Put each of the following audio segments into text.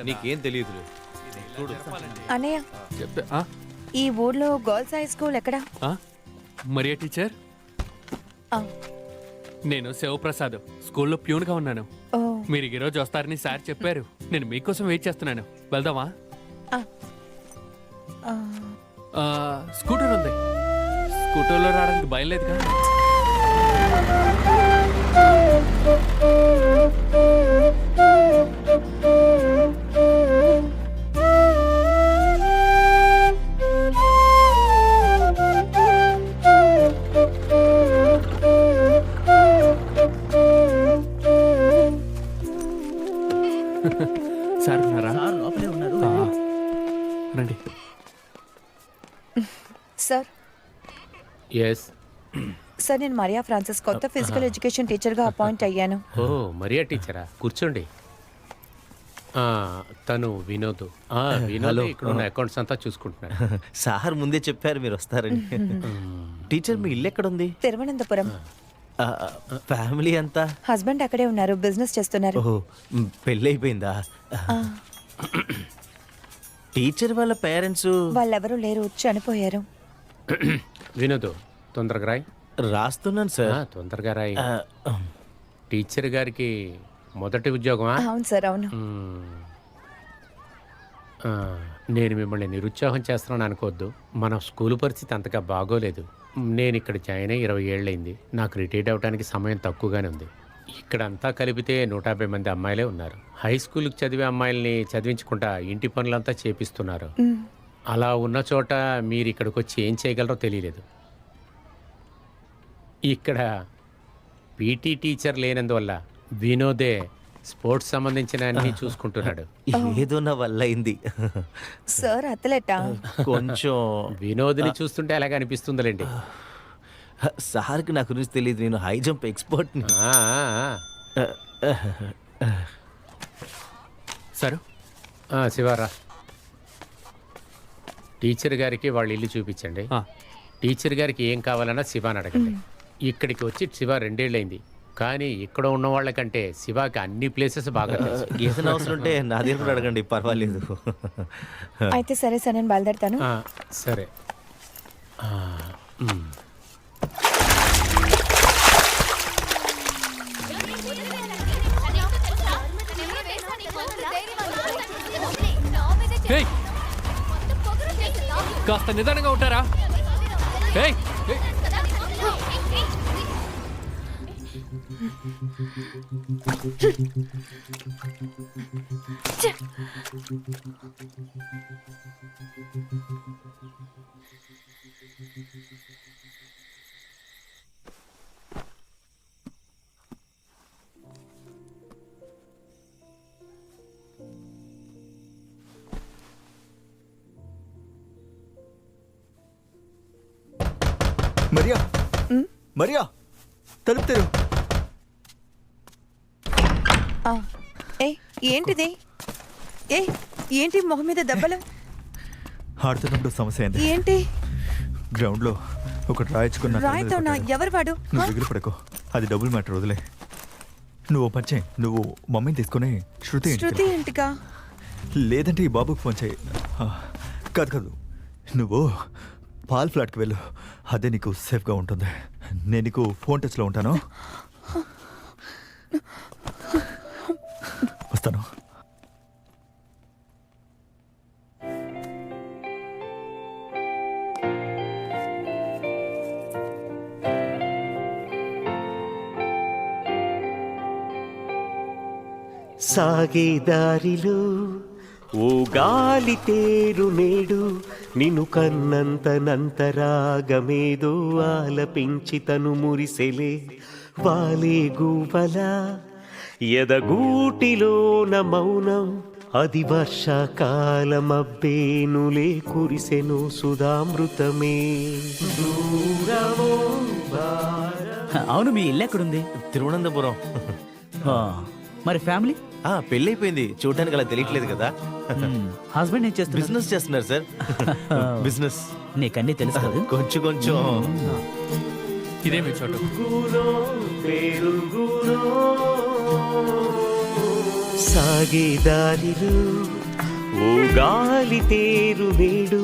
నీకేం తెలియదు అన్నయ్య, ఈ ఊర్లో గర్ల్స్ హై స్కూల్ ఎక్కడా? మరియా టీచర్, నేను శివప్రసాద్, స్కూల్లో ప్యూన్గా ఉన్నాను. మీరు ఈరోజు వస్తారని సార్ చెప్పారు. నేను మీకోసం వెయిట్ చేస్తున్నాను. వెళ్దామా? స్కూటర్ ఉంది. స్కూటర్లో రావడానికి భయం లేదు కదా? సార్ ఉన్నారా? రండి సార్. ఎస్ సార్, నేను మరియా ఫ్రాన్సిస్ కొత్త ఫిజికల్ ఎడ్యుకేషన్ టీచర్గా అపాయింట్ అయ్యాను. ఓ, మరియా టీచరా? కూర్చోండి. తను వినోద్. వినోద్ ఇక్కడ ఉన్న అకౌంట్స్ అంతా చూసుకుంటున్నాడు. సార్ ముందే చెప్పారు మీరు వస్తారని. టీచర్, మీ ఇల్లు ఎక్కడ ఉంది? తిరువనంతపురం. ఫ్యామిలీ అంతా? హస్బెండ్ అక్కడే ఉన్నారు, బిజినెస్ చేస్తున్నారు. ఓహో, పెళ్ళి అయిపోయిందా? టీచర్ వాళ్ళ పేరెంట్స్? వాళ్ళెవరూ లేరు, చనిపోయారు. వినోద్, తొందరగా రాయ్. రాస్తున్నాను సార్. తొందరగా రాయ్. టీచర్ గారికి మొదటి ఉద్యోగమా? అవును సార్, అవును. నేను మిమ్మల్ని నిరుత్సాహం చేస్తున్నాను అనుకోవద్దు. మన స్కూల్ పరిస్థితి అంతగా బాగోలేదు. నేను ఇక్కడ జాయిన్ అయ్యి 20 ఏళ్ళైంది. నాకు రిటైర్డ్ అవ్వడానికి సమయం తక్కువగానే ఉంది. ఇక్కడంతా కలిపితే 150 మంది అమ్మాయిలే ఉన్నారు. హై స్కూల్కి చదివే అమ్మాయిల్ని చదివించకుండా ఇంటి పనులంతా చేపిస్తున్నారు. అలా ఉన్న చోట మీరు ఇక్కడికి వచ్చి ఏం చేయగలరో తెలియలేదు. ఇక్కడ పీటీ టీచర్ లేనందువల్ల వినోదే స్పోర్ట్స్ సంబంధించిన అన్ని చూసుకుంటున్నాడు. ఏదో నా వల్ల అయింది సార్. అథ్లెటా? కొంచెం. వినోద్ని చూస్తుంటే అలాగే అనిపిస్తుందిలేండి. సార్కి నా గురించి తెలియదు, నేను హై జంప్ ఎక్స్పర్ట్ని. సార్. శివారా, టీచర్ గారికి వాళ్ళ ఇల్లు చూపించండి. టీచర్ గారికి ఏం కావాలన్నా శివాని అడగండి. ఇక్కడికి వచ్చి శివ 2 ఏళ్ళైంది, కానీ ఇక్కడ ఉన్న వాళ్ళకంటే శివాకి అన్ని ప్లేసెస్ బాగా తెలుసు. ఏదైనా అవసరం ఉంటే నా దగ్గర కూడా అడగండి, పర్వాలేదు. అయితే సరే సార్, నేను బయలుదేరుతాను. సరే. కాస్త నిదానంగా ఉంటారా? మరియా, మరియా, తలుపు తెరు. ఏంటిది? ఏంటి మొహం మీద దెబ్బలు? ఆడుతున్నప్పుడు సమస్య ఏంటి? గ్రౌండ్ లో ఒకటి రాయించుకున్నా. రాయితోనా? ఎవరు వాడు? నువ్వు దగ్గర పడకో, అది డబుల్ మ్యాటర్, వదిలే. నువ్వు పంచే, నువ్వు మమ్మీని తీసుకుని శృతి ఇంటికా? లేదంటే ఈ బాబుకి ఫోన్ చేయి. కాదు, నువ్వు పాల్ ఫ్లాట్కి వెళ్ళు, అదే నీకు సేఫ్గా ఉంటుంది. నేను నీకు ఫోన్ టచ్లో ఉంటాను. వస్తాను. సాగే దారిలో ఓ గాలి తేరు నేడు నిన్ను కన్నంతనంతరాగమేదో ఆలపించి తను మురిసెలే వాలే గువల ఎదగూటిలోన మౌనం అది వర్షాకాలమబ్బేనులే కురిసెను సుధామృతమే దూరమో అవును, మీ ఇల్లు ఎక్కడుంది? తిరువనంతపురం. ఆ, మరి ఫ్యామిలీ? పెళ్ళైపోయింది, చూడడానికి అలా తెలియట్లేదు కదా. హస్బెండ్ ఏం చేస్తున్నారు? బిజినెస్ చేస్తున్నారు సార్. బిజినెస్ నీకన్నీ తెలుసు కదా. కొంచెం కొంచెం. ఇదే మీ చోటు. సాగే దారిలో ఓ గాలి తేరు నేడు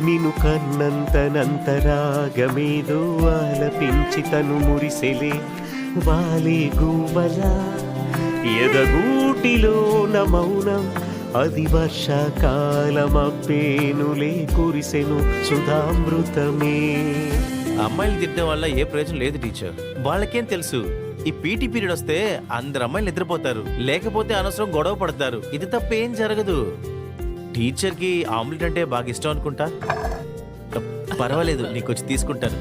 నిన్ను కన్నంతనంతరాగమేదో ఆలపించి తను మురిసెలే వాలే గువల ఎదగూటిలోన మౌనం అది వర్షాకాలమబ్బేనులే కురిసెను సుధామృతమే. అమ్మాయిలు తిట్టడం వల్ల ఏ ప్రయోజనం లేదు టీచర్. వాళ్ళకేం తెలుసు, ఈ పీటీ పీరియడ్ వస్తే అందరు అమ్మాయిలు నిద్రపోతారు, లేకపోతే అనవసరం గొడవ పడతారు. ఇది తప్ప ఏం జరగదు. టీచర్ కి ఆమ్లెట్ అంటే బాగా ఇష్టం అనుకుంటా. పర్వాలేదు, నీకు వచ్చి తీసుకుంటాను.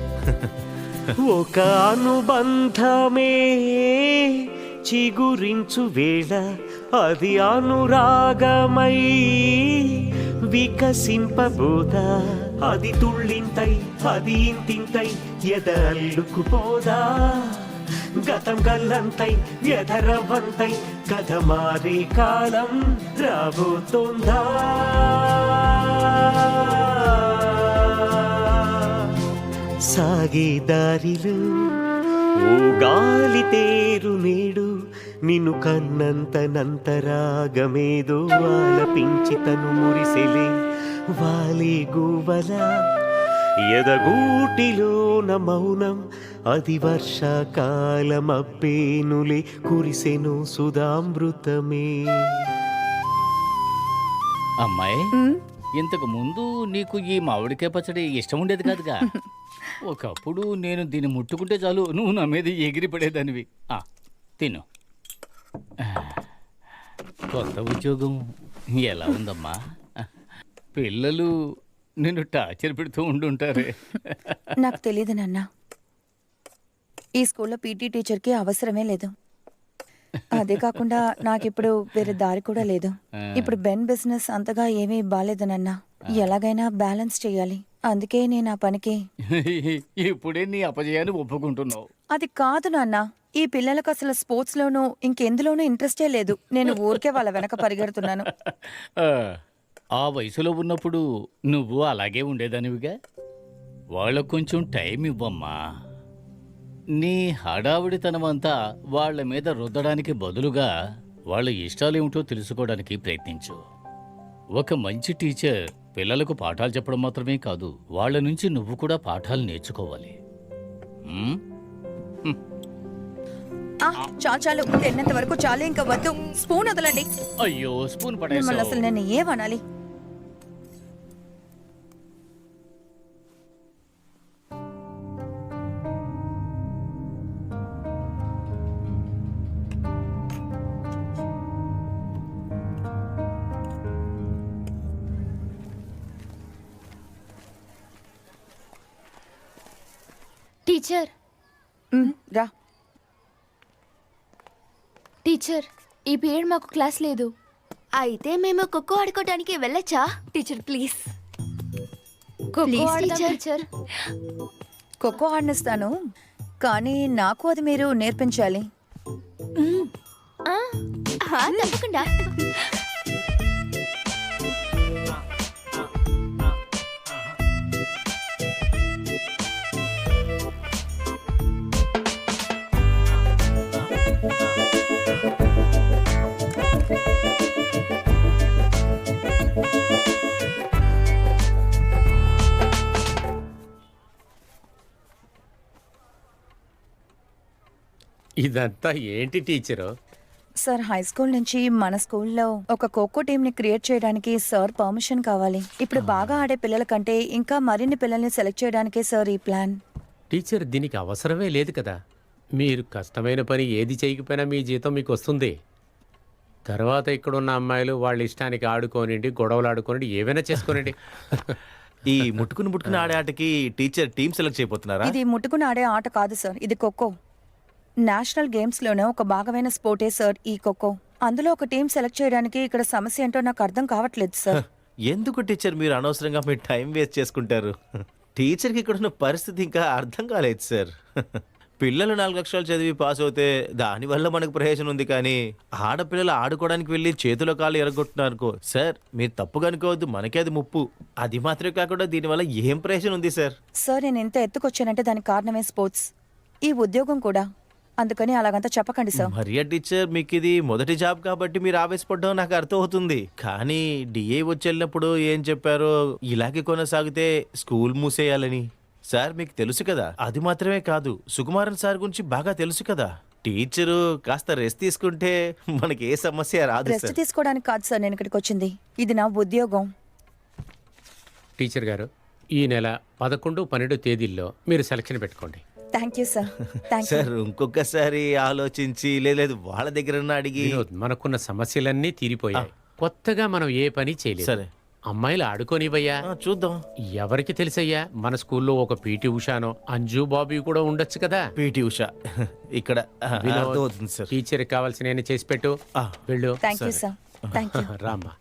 ఒక అనుబంధమే చిగురించు వేళ అది అనురాగమై వికసింపబోదా అది తుళ్ళింతై అది ఇంతింతై ఎద అల్లుకుపోదా గతం గల్లంతై ఎదరవంతై కథ మారే కాలం రాబోతోందా. సాగే దారిలో ఓ గాలి తేరు నేడు నిన్ను కన్నంతనంతరాగమేదో ఆలపించి తను మురిసెలే వాలే గువల ఎదగూటిలోన మౌనం అది వర్షాకాలమబ్బేనులే కురిసెను సుధామృతమే. అమ్మాయి, ఇంతకు ముందు నీకు ఈ మామిడికాయ పచ్చడి ఇష్టం ఉండేది కాదుగా. ఒకప్పుడు నేను దీన్ని ముట్టుకుంటే చాలు నువ్వు నా మీద ఎగిరి పడేదానివి. తిను. కొత్త ఉద్యోగం ఎలా ఉందమ్మా? పిల్లలు నిన్ను టార్చర్ పెడుతూ ఉండుంటారే. నాకు తెలియదు నాన్న. ఈ స్కూల్లో పీటీ టీచర్కి అవసరమే లేదు. అదే కాకుండా నాకిప్పుడు వేరే దారి కూడా లేదు. ఇప్పుడు బెన్ బిజినెస్ అంతగా ఏమీ బాలేదు నాన్న. ఎలాగైనా బ్యాలెన్స్ చేయాలి. అందుకే నేను ఆ పనికి. ఇప్పుడే నీ అపజయాన్ని ఒప్పుకుంటున్నావు. అది కాదు నాన్న, ఈ పిల్లలకు అసలు స్పోర్ట్స్ లోనూ ఇంకెందులోనూ ఇంట్రెస్టే లేదు. నేను ఊరికే వాళ్ళ వెనక పరిగెడుతున్నాను. ఆ వయసులో ఉన్నప్పుడు నువ్వు అలాగే ఉండేదానివిగా. వాళ్ళకు కొంచెం టైం ఇవ్వమ్మా. నీ హడావిడితనమంతా వాళ్ళ మీద రుద్దడానికి బదులుగా వాళ్ళ ఇష్టాలేమిటో తెలుసుకోవడానికి ప్రయత్నించు. ఒక మంచి టీచర్ పిల్లలకు పాఠాలు చెప్పడం మాత్రమే కాదు, వాళ్ళ నుంచి నువ్వు కూడా పాఠాలు నేర్చుకోవాలి. చాలు తిన్నంత వరకు చాలు, ఇంకా వద్దు. స్పూన్ వదలండి. అయ్యో, స్పూన్ మిమ్మల్ని పడేసావు. అసలు నేను ఏమనాలి? టీచర్, రా. టీచర్, ఈ పీరియడ్ మాకు క్లాస్ లేదు. అయితే మేము ఖోఖో ఆడుకోవడానికి వెళ్ళొచ్చా? Teacher please. Please, teacher. Kho kho ఆడినిస్తాను, కానీ నాకు అది మీరు నేర్పించాలి. తప్పకుండా. ఇదంతా ఏంటి టీచరు? సార్ హై స్కూల్ నుంచి మన స్కూల్లో ఒక ఖోఖో టీమ్ ని క్రియేట్ చేయడానికి సార్ పర్మిషన్ కావాలి. ఇప్పుడు బాగా ఆడే పిల్లల కంటే ఇంకా మరిన్ని పిల్లల్ని సెలెక్ట్ చేయడానికే సార్ ఈ ప్లాన్. టీచర్ దీనికి అవసరమే లేదు కదా. మీరు కష్టమైన పని ఏది చేయకపోయినా మీ జీతం మీకు వస్తుంది. తర్వాత ఇక్కడున్న అమ్మాయిలు వాళ్ళ ఇష్టానికి ఆడుకోనండి, గొడవలు ఆడుకోనండి, ఏవైనా చేసుకోనండి. ఈ ముట్టుకుని ఆడే ఆటకి టీచర్ టీం సెలెక్ట్ చేయబోతున్నారా? ఇది ముట్టుకుని ఆడే ఆట కాదు సార్, ఇది ఖోఖో. నేషనల్ గేమ్స్ లోనే ఒక భాగమైన స్పోర్టే సార్ ఈ ఖోఖో. అందులో ఒక టీం సెలెక్ట్ చేయడానికి ఇక్కడ సమస్య ఏంటో నాకు అర్థం కావట్లేదు సార్. ఎందుకు టీచర్ మీరు అనవసరంగా మీ టైం వేస్ట్ చేసుకుంటారు? టీచర్కి ఇక్కడ ఉన్న పరిస్థితి ఇంకా అర్థం కాలేదు సార్. పిల్లలు 4 అక్షరాలు చదివి పాస్ అవుతే దానివల్ల మనకు ప్రయోజనం ఉంది, కానీ ఆడపిల్లలు ఆడుకోవడానికి వెళ్ళి చేతిలో కాళ్ళు ఎరగొట్టున్నారనుకో సార్, మీరు తప్పుగా అనుకోవద్దు, మనకే అది ముప్పు. అది మాత్రమే కాకుండా దీనివల్ల ఏం ప్రయోజనం ఉంది సార్? సార్ నేను ఎంత ఎత్తుకొచ్చానంటే దానికి కారణమే స్పోర్ట్స్, ఈ ఉద్యోగం కూడా. అందుకని అలాగంతా చెప్పకండి సార్. మరియా టీచర్, మీకు ఇది మొదటి జాబ్ కాబట్టి మీరు ఆవేశపడ్డం నాకు అర్థం అవుతుంది, కానీ డిఏ వచ్చి వెళ్ళినప్పుడు ఏం చెప్పారో ఇలాగే కొనసాగితే స్కూల్ మూసేయాలని. సార్ మీకు తెలుసు కదా, అది మాత్రమే కాదు సుకుమారన్ సార్ గురించి బాగా తెలుసు కదా. టీచరు కాస్త రెస్ట్ తీసుకుంటే మనకి ఏ సమస్య రాదు రెస్ట్ సార్. తీసుకోవడానికి కాదు సార్ నేను ఇక్కడికి వచ్చింది, ఇది నా ఉద్యోగం. టీచర్ గారు, ఈ నెల 11, 12 తేదీల్లో మీరు సెలక్షన్ పెట్టుకోండి. Thank you sir, thank you. Sir ఇంకొకసారి ఆలోచించి లేదు వాళ్ళ దగ్గర అడిగి. వినోద్, మనకున్న సమస్యలన్నీ తీరిపోయాయి. కొత్తగా మనం ఏ పని చేయలేదు. సరే అమ్మాయిలు ఆడుకోనివయ్యా. చూద్దాం. ఎవరికి తెలుసయ్యా, మన స్కూల్లో ఒక పీటీ ఉషానో అంజు బాబీ కూడా ఉండొచ్చు కదా. పీటీ ఉషా ఇక్కడ వినోద్, అర్థమవుతుంది సార్. టీచర్కి కావాల్సిన చేసి పెట్టు. వెళ్ళు. Thank you sir, thank you. రామ్మా.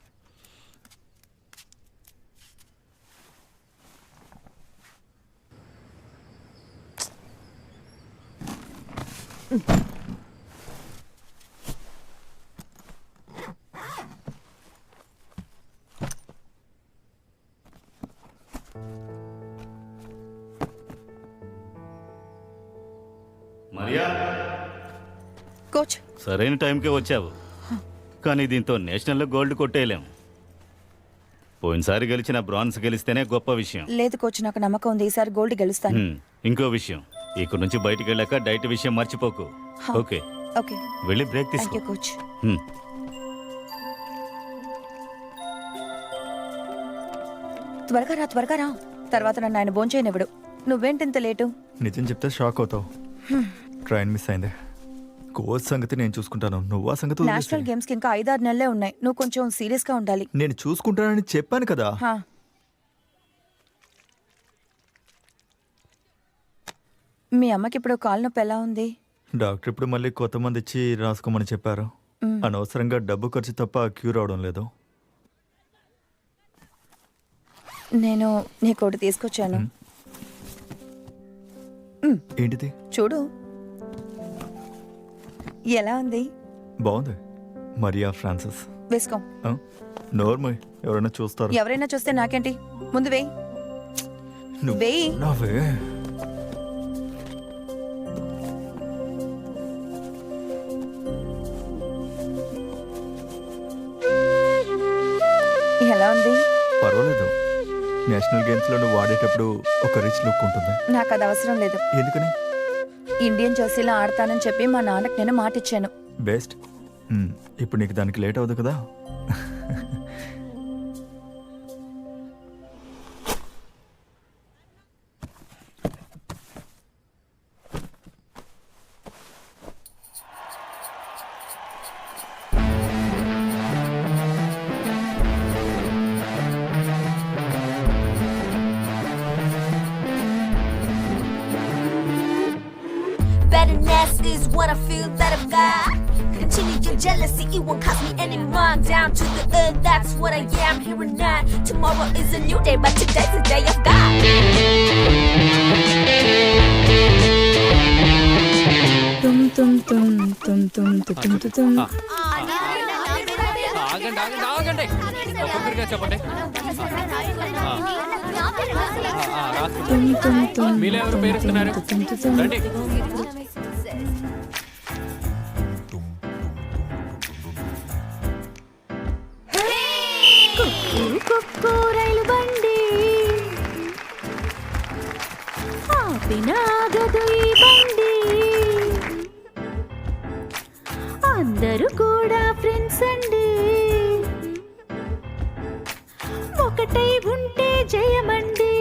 మరియా, కోచ్, సరైన టైంకే వచ్చావు, కానీ దీంతో నేషనల్లో గోల్డ్ కొట్టేయలేం. పోయినసారి గెలిచిన బ్రాంజ్ గెలిస్తేనే గొప్ప విషయం. లేదు కోచ్, నాకు నమ్మకం ఉంది ఈసారి గోల్డ్ గెలుస్తాను. ఇంకో విషయం, ఇక్కడ నుంచి బయటికి వెళ్ళాక డైట్ విషయం మర్చిపోకు. ఓకే? ఓకే, వెళ్ళి బ్రేక్ థ్యాంక్ తీసుకో. You coach. త్వరగా రా, తర్వాత నన్ను ఆయన భోంచేయనివ్వడు. నువ్వేంటింత లేటు? నిజం చెప్తే షాక్ అవుతావు. ట్రైన్ మిస్ అయింది. కోచ్ సంగతి నేను చూసుకుంటాను, నువ్వు ఆ సంగతి వదిలేసేయ్. నేషనల్ గేమ్స్ కి ఇంకా 5-6 నెలలే ఉన్నాయి. నువ్వు కొంచెం సీరియస్ గా ఉండాలి. నేను చూసుకుంటానని చెప్పాను కదా. హా. మీ అమ్మకి ఇప్పుడు కాలు నొప్పి ఎలా ఉంది? డాక్టర్ ఇప్పుడు మళ్ళీ కొత్త మంది ఇచ్చి రాసుకోమని చెప్పారు. అనవసరంగా డబ్బు ఖర్చు తప్ప క్యూర్ అవడం లేదు. నేను నీకోటి తీసుకొచ్చాను. ఏంటిది? చూడు, ఎలా ఉంది? బాగుంది. మరియా ఫ్రాన్సిస్. వేసుకో. నోర్మల్, ఎవరైనా చూస్తారు. ఎవరైనా చూస్తే నాకేంటి, ముందు వేయి. నువ్వు వేయి. నావే. ఎలా ఉంది? పర్వాలేదు. నేషనల్ గేమ్స్ లో నువ్వు వాడేటప్పుడు ఒక రిచ్ లుక్ ఉంటుంది. నాకు అది అవసరం లేదు. ఎందుకని? ఇండియన్ జెర్సీలో ఆడతానని చెప్పి మా నాన్నకి నేను మాటిచ్చాను. బెస్ట్. ఇప్పుడు నీకు దానికి లేట్ అవ్వదు కదా. Betterness is what I feel that I've got. Continue your jealousy, it won't cost me any more. Down to the earth, that's what I am here and now. Tomorrow is a new day, but today's the day I've got. tum tum tum tum tum tum tum tum. ఆగండి. ఒక్కొక్కరిగా చెప్పండి. మీలో ఎవరు పేరుస్తున్నారు? రండి. రైలు బండి ఆపినాగదు ఈ బండి అందరూ కూడా ఫ్రెండ్స్ అండి, ఒకటై ఉంటే జయమండి.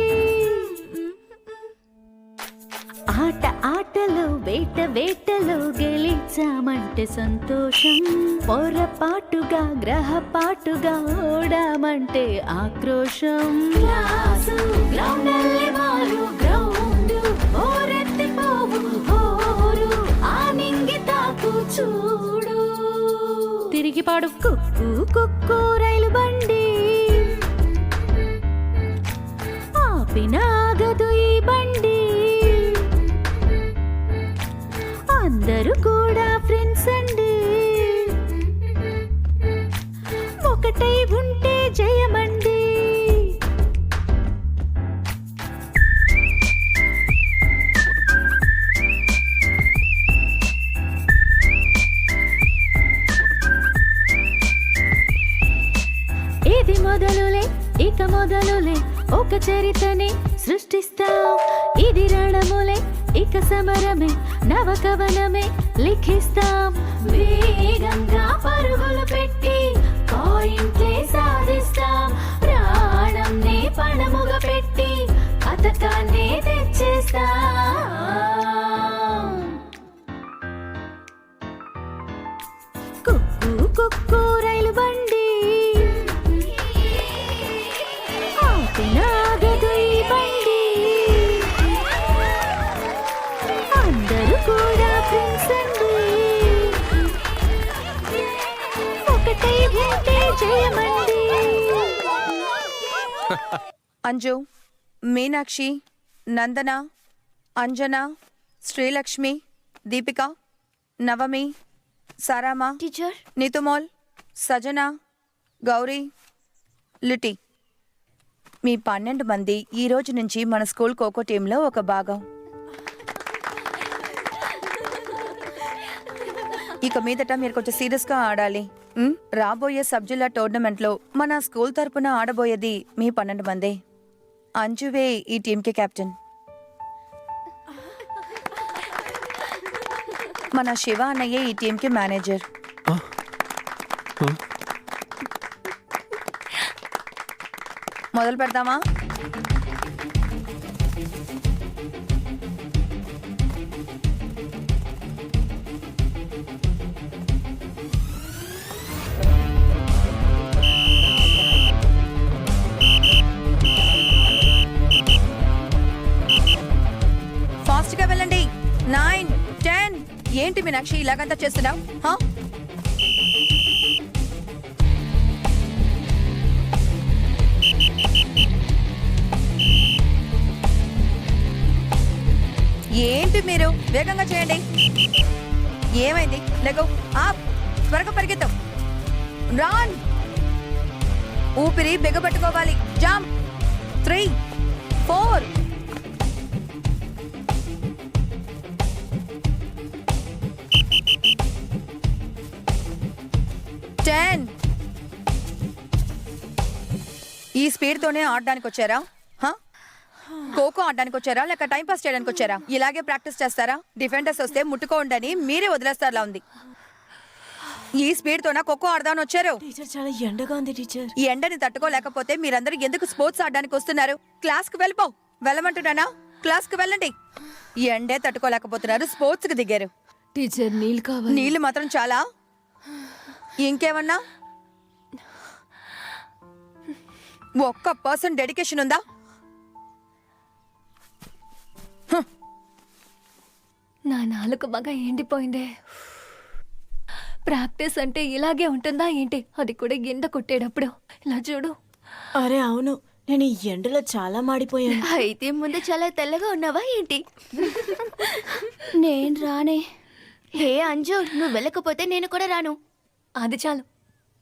ఆట ఆటలో వేట వేటలో గెలిచామంటే సంతోషం, పొరపాటుగా గ్రహపాటుగా ఓడామంటే ఆక్రోశం. క్లాసు గ్రౌండల్లే మారు గ్రౌండు, ఓరెత్తి పోవు హోరు, ఆ నింగి తాకు చూడు. తిరిగి పాడు కుక్కు కుక్కు రైలు బండి, ఆపినాగదు ఈ బండి. అందరూ కూడా ఫ్రెండ్స్ అండి, ఒకటై ఉంటే జయమండి. ఇది మొదలులే ఇక మొదలులే, ఒక చరితని సృష్టిస్తాం. ఇది రణములే ఇక సమరమే, నవ కవనమే లిఖిస్తాం. వేగంగా పరుగులు పెట్టి పాయింట్లే సాధిస్తాం. ప్రాణంనే పణముగా పెట్టి పథకాన్నే తెచ్చేస్తాం. కుక్కు కుక్కు రైలు బండి, ఆపినాగదు ఈ బండి. అందరూ కూడా ఫ్రెండ్స్ అండి, ఒకటై ఉంటే జయమండి. అంజు, మీనాక్షి, నందన, అంజన, శ్రీలక్ష్మి, దీపిక, నవమి, సారామా, టీచర్, నీతుమోల్, సజన, గౌరీ, లిటి. మీ 12 మంది ఈ రోజు నుంచి మన స్కూల్ ఖోఖో టీంలో ఒక భాగం. ఇక మీదట మీరు కొంచెం సీరియస్గా ఆడాలి. రాబోయే సబ్ జిల్లా టోర్నమెంట్లో మన స్కూల్ తరపున ఆడబోయేది మీ 12 మందే. అంజువే ఈ టీంకి కెప్టెన్. మన శివ అన్నయ్యే ఈ టీంకి మేనేజర్. మొదలు పెడదామా? ఫాస్ట్గా వెళ్ళండి. 9, 10. ఏంటి మీనాక్షి ఇలాగంతా చేస్తున్నావు? ఏంటి మీరు వేగంగా చేయండి. ఏమైంది? లెగో, ఆప్, త్వరగా పరిగెత్తం. రాన్, ఊపిరి బిగబట్టుకోవాలి. జంప్. 3, 4. ఈ స్పీడ్ తోనే ఆడడానికి వచ్చారా? ఖోఖో ఆడడానికి వచ్చారా లేక టైం పాస్ చేయడానికి వచ్చారా? ఇలాగే ప్రాక్టీస్ చేస్తారా? డిఫెండర్స్ వస్తే ముట్టుకోండి, మీరే వదిలేస్తారులా ఉంది. ఈ స్పీడ్ తోనా ఖోఖో ఆడదాని వచ్చారు? టీచర్, చాలా ఎండగా ఉంది టీచర్. ఈ ఎండని తట్టుకోలేకపోతే మీరందరూ ఎందుకు స్పోర్ట్స్ ఆడడానికి వస్తున్నారు? క్లాస్ కు వెళ్ళిపో. వెళ్ళమంటున్నానా? క్లాస్ కు వెళ్ళండి. ఈ ఎండే తట్టుకోలేకపోతున్నారు, స్పోర్ట్స్ కి దిగారు. టీచర్, నీళ్ళు కావాలి. నీళ్లు మాత్రం చాలా? ఇంకేమన్నా? ఒక్క పర్సన్ డెడికేషన్ ఉందా? నా నాలుక బాగా ఎండిపోయిందే. ప్రాక్టీస్ అంటే ఇలాగే ఉంటుందా ఏంటి? అది కూడా ఎండ కొట్టేటప్పుడు. ఇలా చూడు. అరే అవును, నేను ఈ ఎండలో చాలా మాడిపోయాను. అయితే ముందు చాలా తెల్లగా ఉన్నావా ఏంటి? నేను రానే. హే అంజు, నువ్వు వెళ్ళకపోతే నేను కూడా రాను. అది చాలు.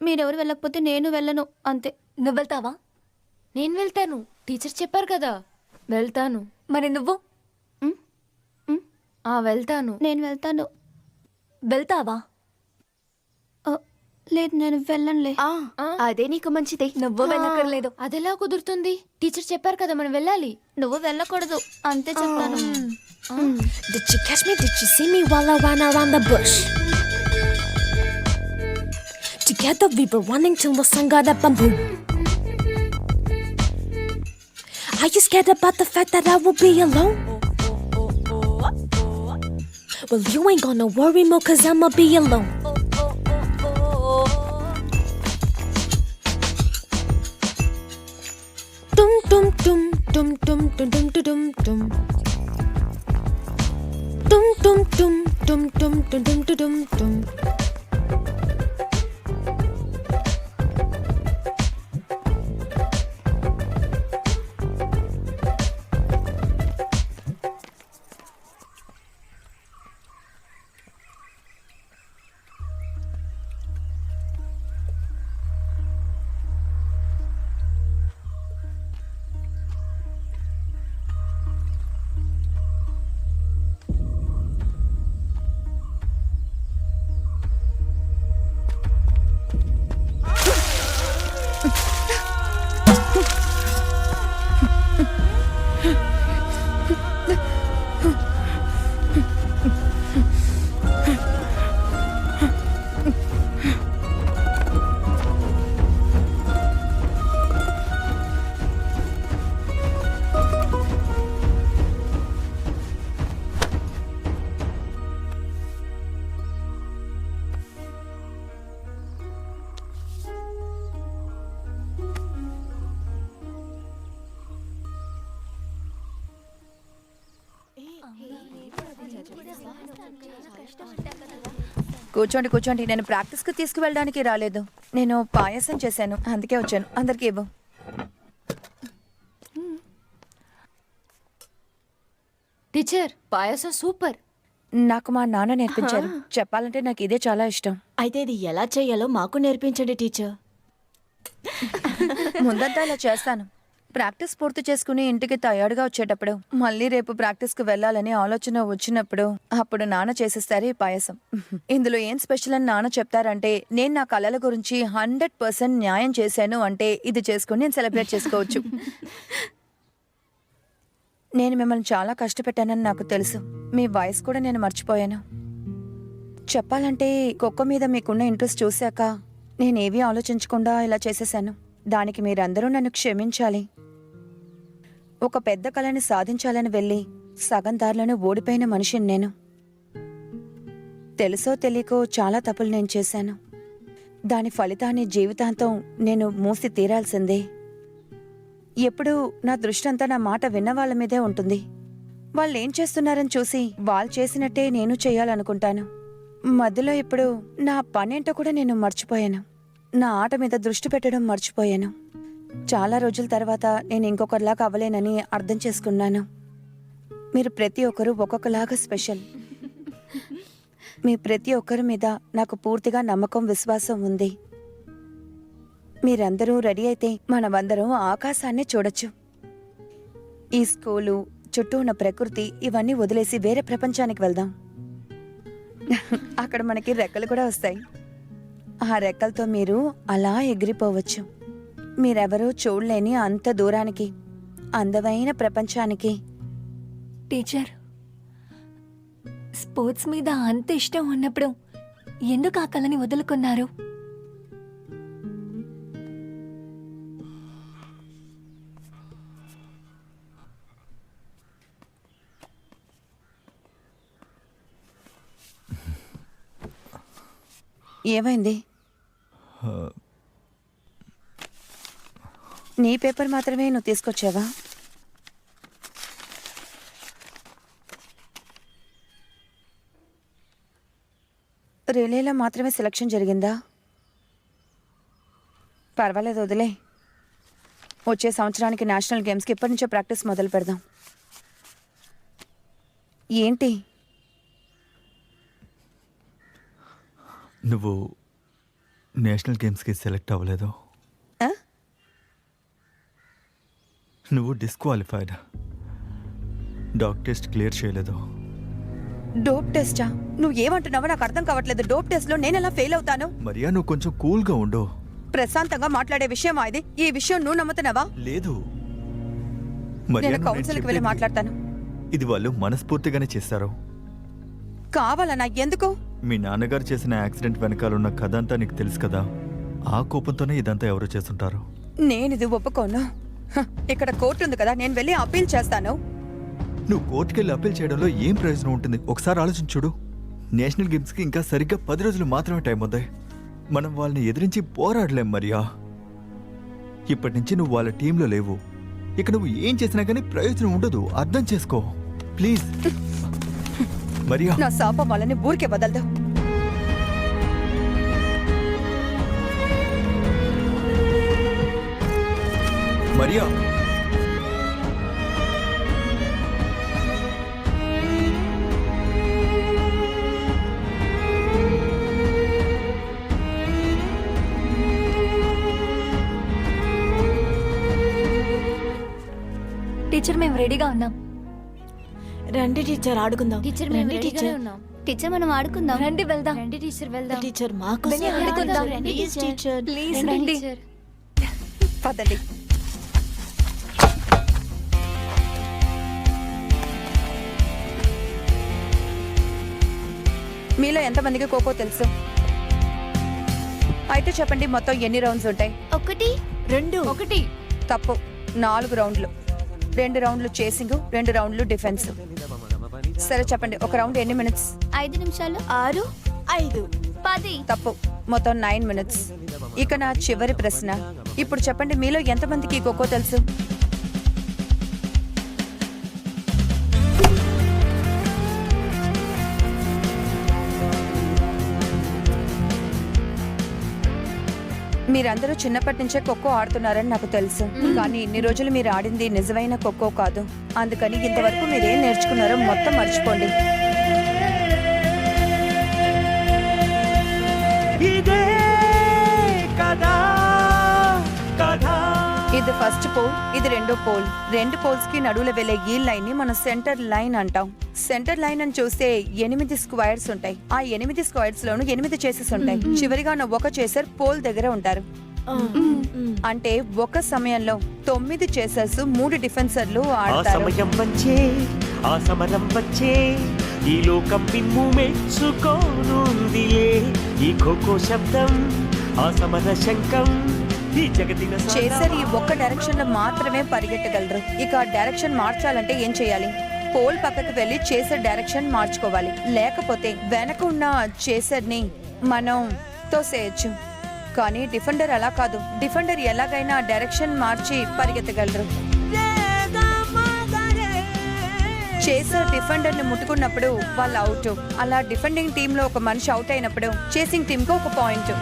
మీరెవరు వెళ్ళకపోతే నేను వెళ్ళను, అంతే. నువ్వు వెళ్తావా? నేను వెళ్తాను. టీచర్ చెప్పారు కదా. వెళ్తాను. మరి నువ్వు? వెళ్తాను. నేను వెళ్తాను. వెళ్తావా? లేదు, నేను వెళ్ళనులే. అదే నీకు మంచిది. నువ్వు వెళ్ళక్కర్లేదు. అదెలా కుదురుతుంది? టీచర్ చెప్పారు కదా మనం వెళ్ళాలి. నువ్వు వెళ్ళకూడదు, అంతే చెప్తాను. Did you catch me? Did you see me while I ran around the bush? together, we were running till the sun got up and boom. Are you scared about the fact that I will be alone? Well, you ain't gonna worry more, cause I'ma be alone. Dum dum dum dum dum dum dum dum dum. Dum dum dum dum dum dum dum dum dum. కూర్చోండి కూర్చోండి. నేను ప్రాక్టీస్కి తీసుకువెళ్ళడానికి రాలేదు. నేను పాయసం చేశాను, అందుకే వచ్చాను. అందరికీ ఇవ్వు. టీచర్ పాయసం సూపర్. నాకు మా నాన్న నేర్పించారు. చెప్పాలంటే నాకు ఇదే చాలా ఇష్టం. అయితే ఇది ఎలా చేయాలో మాకు నేర్పించండి టీచర్. ముందంతా ఇలా చేస్తాను. ప్రాక్టీస్ పూర్తి చేసుకుని ఇంటికి తయారుగా వచ్చేటప్పుడు, మళ్ళీ రేపు ప్రాక్టీస్కి వెళ్ళాలని ఆలోచన వచ్చినప్పుడు అప్పుడు నాన్న చేసేస్తారు ఈ పాయసం. ఇందులో ఏం స్పెషల్ అని నాన్న చెప్తారంటే, నేను నా కళల గురించి 100% న్యాయం చేశాను అంటే ఇది చేసుకుని నేను సెలబ్రేట్ చేసుకోవచ్చు. నేను మిమ్మల్ని చాలా కష్టపెట్టానని నాకు తెలుసు. మీ వాయిస్ కూడా నేను మర్చిపోయాను. చెప్పాలంటే ఖోఖో మీద మీకున్న ఇంట్రెస్ట్ చూశాక నేనేవీ ఆలోచించకుండా ఇలా చేసేశాను. దానికి మీరందరూ నన్ను క్షమించాలి. ఒక పెద్ద కళని సాధించాలని వెళ్ళి సగం దారిలోనే ఓడిపోయిన మనిషిని నేను. తెలుసో తెలియకో చాలా తప్పులు నేను చేశాను. దాని ఫలితాన్ని జీవితాంతం నేను మూసి తీరాల్సిందే. ఎప్పుడూ నా దృష్టి అంతా నా మాట విన్న వాళ్ళ మీదే ఉంటుంది. వాళ్ళు ఏం చేస్తున్నారని చూసి వాళ్ళు చేసినట్టే నేను చేయాలనుకుంటాను. మధ్యలో ఇప్పుడు నా పనేంటో కూడా నేను మర్చిపోయాను. నా ఆట మీద దృష్టి పెట్టడం మర్చిపోయాను. చాలా రోజుల తర్వాత నేను ఇంకొకరిలాగా అవ్వలేనని అర్థం చేసుకున్నాను. మీరు ప్రతి ఒక్కరూ ఒక్కొక్కలాగా స్పెషల్. మీ ప్రతి ఒక్కరి మీద నాకు పూర్తిగా నమ్మకం, విశ్వాసం ఉంది. మీరందరూ రెడీ అయితే మనమందరం ఆకాశాన్ని చూడొచ్చు. ఈ స్కూలు, చుట్టూ ఉన్న ప్రకృతి ఇవన్నీ వదిలేసి వేరే ప్రపంచానికి వెళ్దాం. అక్కడ మనకి రెక్కలు కూడా వస్తాయి. ఆ రెక్కలతో మీరు అలా ఎగిరిపోవచ్చు. మీరెవరూ చూడలేని అంత దూరానికి, అందమైన ప్రపంచానికి. టీచర్, స్పోర్ట్స్ మీద అంత ఇష్టం ఉన్నప్పుడు ఎందుకు ఆ కళని వదులుకున్నారు? ఏమైంది? నీ పేపర్ మాత్రమే నువ్వు తీసుకొచ్చావా? రిలేలో మాత్రమే సెలక్షన్ జరిగిందా? పర్వాలేదు, వదిలే. వచ్చే సంవత్సరానికి నేషనల్ గేమ్స్కి ఇప్పటి నుంచో ప్రాక్టీస్ మొదలు పెడదాం. ఏంటి నువ్వు నేషనల్ గేమ్స్కి సెలెక్ట్ అవ్వలేదు. నువ్వు డిస్క్వాలిఫైడ్. డాక్ టెస్ట్ క్లియర్ చేయలేదు. డోప్ టెస్టా? నువ్వు ఏమంటున్నావో నాకు అర్థం కావట్లేదు. డోప్ టెస్ట్లో నేను ఎలా ఫెయిల్ అవుతాను? మరియా, నువ్వు కొంచెం కూల్గా ఉండు. ప్రశాంతంగా మాట్లాడే విషయం ఇది. ఈ విషయం నువ్వు నమ్ముతున్నావా? లేదు, నేను కౌన్సిల్కి వెళ్ళి మాట్లాడతాను. ఇది వాళ్ళు మనస్ఫూర్తిగానే చేస్తారు. కావాలన్నా? ఎందుకు? మీ నాన్నగారు చేసిన యాక్సిడెంట్ వెనకాలన్న కథ అంతా నీకు తెలుసు కదా. ఆ కోపంతోనే ఇదంతా ఎవరు చేస్తుంటారు? నేనిది ఒప్పుకోను. ఇక్కడ కోర్టు ఉంది కదా, నేను వెళ్ళి అప్పీల్ చేస్తాను. నువ్వు కోర్టుకెళ్ళి అప్పీల్ చేయడంలో ఏం ప్రయోజనం ఉంటుంది? ఒకసారి ఆలోచించుడు. నేషనల్ గేమ్స్కి ఇంకా సరిగ్గా 10 రోజులు మాత్రమే టైం ఉంది. మనం వాళ్ళని ఎదిరించి పోరాడలేం మరియా. ఇప్పటి నుంచి నువ్వు వాళ్ళ టీంలో లేవు. ఇక నువ్వు ఏం చేసినా కానీ ప్రయోజనం ఉండదు. అర్థం చేసుకో ప్లీజ్. మరియా, నా శాపం వాళ్ళని ఊరికే వదలదు. మరియా, టీచర్ మేము రెడీగా ఉన్నాం. రండి టీచర్ ఆడుకుందాం. టీచర్ మేము రండి రెడీగానే ఉన్నాం. టీచర్ మనం ఆడుకుందాం. రండి వెళ్దాం. రండి టీచర్ వెళ్దాం. టీచర్ మాకు వెళ్ళి ఆడుకుందాం. రండి ప్లీజ్ టీచర్. టీచర్ ప్లీజ్ రండి. పదండి. మీలో ఎంతమందికి ఖోఖో తెలుసు? అయితే చెప్పండి, మొత్తం ఎన్ని రౌండ్స్ ఉంటాయి? 1 2 1. తప్పు. 4 రౌండ్లు. 2 రౌండ్లు చేసింగ్, 2 రౌండ్లు డిఫెన్స్. సరే చెప్పండి, ఒక రౌండ్ ఎన్ని మినిట్స్? 5 నిమిషాలు. 6 5 10. తప్పు. మొత్తం 9 మినిట్స్. ఇక నా చివరి ప్రశ్న, ఇప్పుడు చెప్పండి, మీలో ఎంతమందికి ఖోఖో తెలుసు? మీరందరూ చిన్నప్పటి నుంచే ఖోఖో ఆడుతున్నారని నాకు తెలుసు, కానీ ఇన్ని రోజులు మీరు ఆడింది నిజమైన ఖోఖో కాదు. అందుకని ఇంతవరకు మీరేం నేర్చుకున్నారో మొత్తం మర్చిపోండి. ఇదే కదా కదా. ఇది ఫస్ట్ పోల్, ఇది రెండో పోల్. 2 పోల్స్ కి నడువుల వెళ్ళే ఈ లైన్ ని మనం సెంటర్ లైన్ అంటాం. సెంటర్ లైన్ అని చూస్తే 8 స్క్వేర్స్ ఉంటాయి. ఆ 8 స్క్వేర్స్ లోను 8 చేసెస్ ఉంటాయి. చివరిగా ఉన్న ఒక చేసర్ పోల్ దగ్గర ఉంటారు. అంటే ఒక సమయంలో 9 చేసర్స్, 3 డిఫెన్సర్లు ఆ ఆడతారు. సమయం వచ్చే, ఆ సమరం వచ్చే, ఈ లోకం మిమ్ము మెచ్చుకోనుందిలే. ఈ ఖోఖో శబ్దం, ఆ సమర శంఖం, ఈ జగతిన చేసర్ ఈ ఒక్క డైరెక్షన్ లో మాత్రమే పరిగెట్టగలరు. ఇక డైరెక్షన్ మార్చాలంటే ఏం చేయాలి? పోల్ పక్కకు వెళ్లి చేసర్ డైరెక్షన్ మార్చుకోవాలి. లేకపోతే వెనక ఉన్న చేసర్ ని మనం తోసేయచ్చు. కానీ డిఫెండర్ అలా కాదు. డిఫెండర్ ఎలాగైనా డైరెక్షన్ మార్చి పరిగెత్తగలరు. చేసర్ డిఫెండర్ ని ముట్టుకున్నప్పుడు వాళ్ళు అవుట్. అలా డిఫెండింగ్ టీమ్ లో ఒక మనిషి అవుట్ అయినప్పుడు చేసింగ్ టీమ్ కు 1 పాయింట్.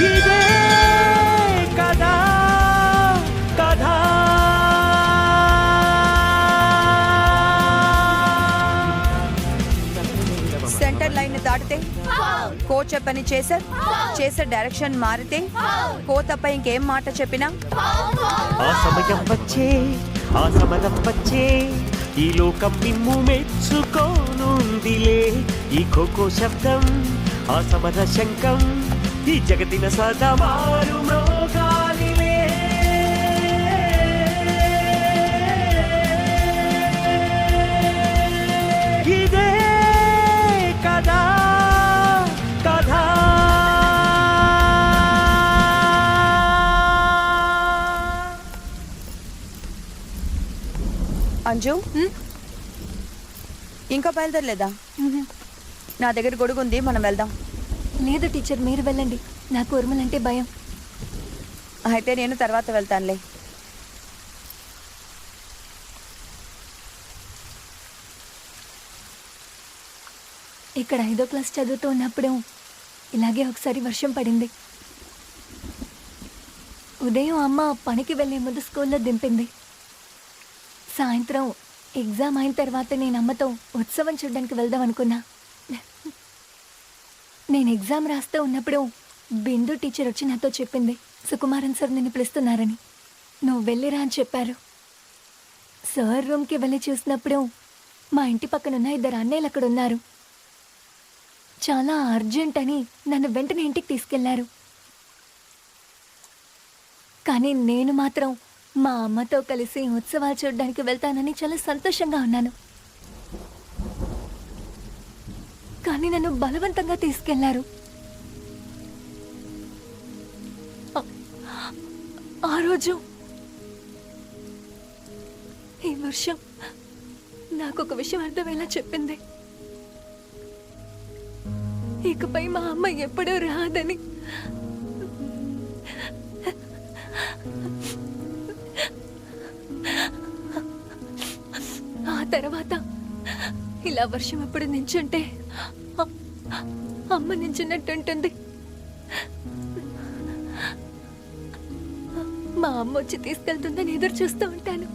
ఇదే కదా కదా. సెంటర్ లైన్ ని దాటితే కోచ్ చెప్పని చేసర్, చేసర్ డైరెక్షన్ మారితే కో తప్ప ఇంకేం మాట చెప్పినా ఆ సమయం వచ్చే, ఆ సమరం వచ్చే, ఈ లోకం మిమ్ము మెచ్చుకోనుందిలే. ఈ ఖోఖో శబ్దం, ఆ సమర శంఖం, ఈ జగతిన సదా మారు మ్రోగాలిలే. ఇదే కదా కదా. అంజు, ఇంకా బయలుదేరలేదా? నా దగ్గర గొడుగు ఉంది, మనం వెళ్దాం. లేదు టీచర్, మీరు వెళ్ళండి. నాకు ఉరుములంటే భయం. అయితే నేను తర్వాత వెళ్తానులే. ఇక్కడ 5వ క్లాస్ చదువుతూ ఉన్నప్పుడు ఇలాగే ఒకసారి వర్షం పడింది. ఉదయం అమ్మ పనికి వెళ్ళే ముందు స్కూల్లో దింపింది. సాయంత్రం ఎగ్జామ్ అయిన తర్వాత నేను అమ్మతో ఉత్సవం చూడడానికి వెళ్దాం అనుకున్నా. నేను ఎగ్జామ్ రాస్తూ ఉన్నప్పుడు బిందు టీచర్ వచ్చి నాతో చెప్పింది, సుకుమారన్ సార్ నిన్ను పిలుస్తున్నారని. నువ్వు వెళ్ళిరా అని చెప్పారు. సార్ రూమ్కి వెళ్ళి చూసినప్పుడు మా ఇంటి పక్కనున్న 2 అన్నయ్యలు అక్కడ ఉన్నారు. చాలా అర్జెంట్ అని నన్ను వెంటనే ఇంటికి తీసుకెళ్లారు. కానీ నేను మాత్రం మా అమ్మతో కలిసి ఉత్సవాలు చూడడానికి వెళ్తానని చాలా సంతోషంగా ఉన్నాను. కానీ నన్ను బలవంతంగా తీసుకెళ్లారు. ఆ రోజు ఈ వర్షం నాకు ఒక విషయం అర్థమయ్యేలా చెప్పింది. ఇకపై మా అమ్మ ఎప్పుడూ రాదని. ఆ తర్వాత ఇలా వర్షం ఎప్పుడు నించుంటే అమ్మ నించున్నట్టుంటుంది. మా అమ్మ వచ్చి తీసుకెళ్తుందని ఎదురు చూస్తూ ఉంటాను.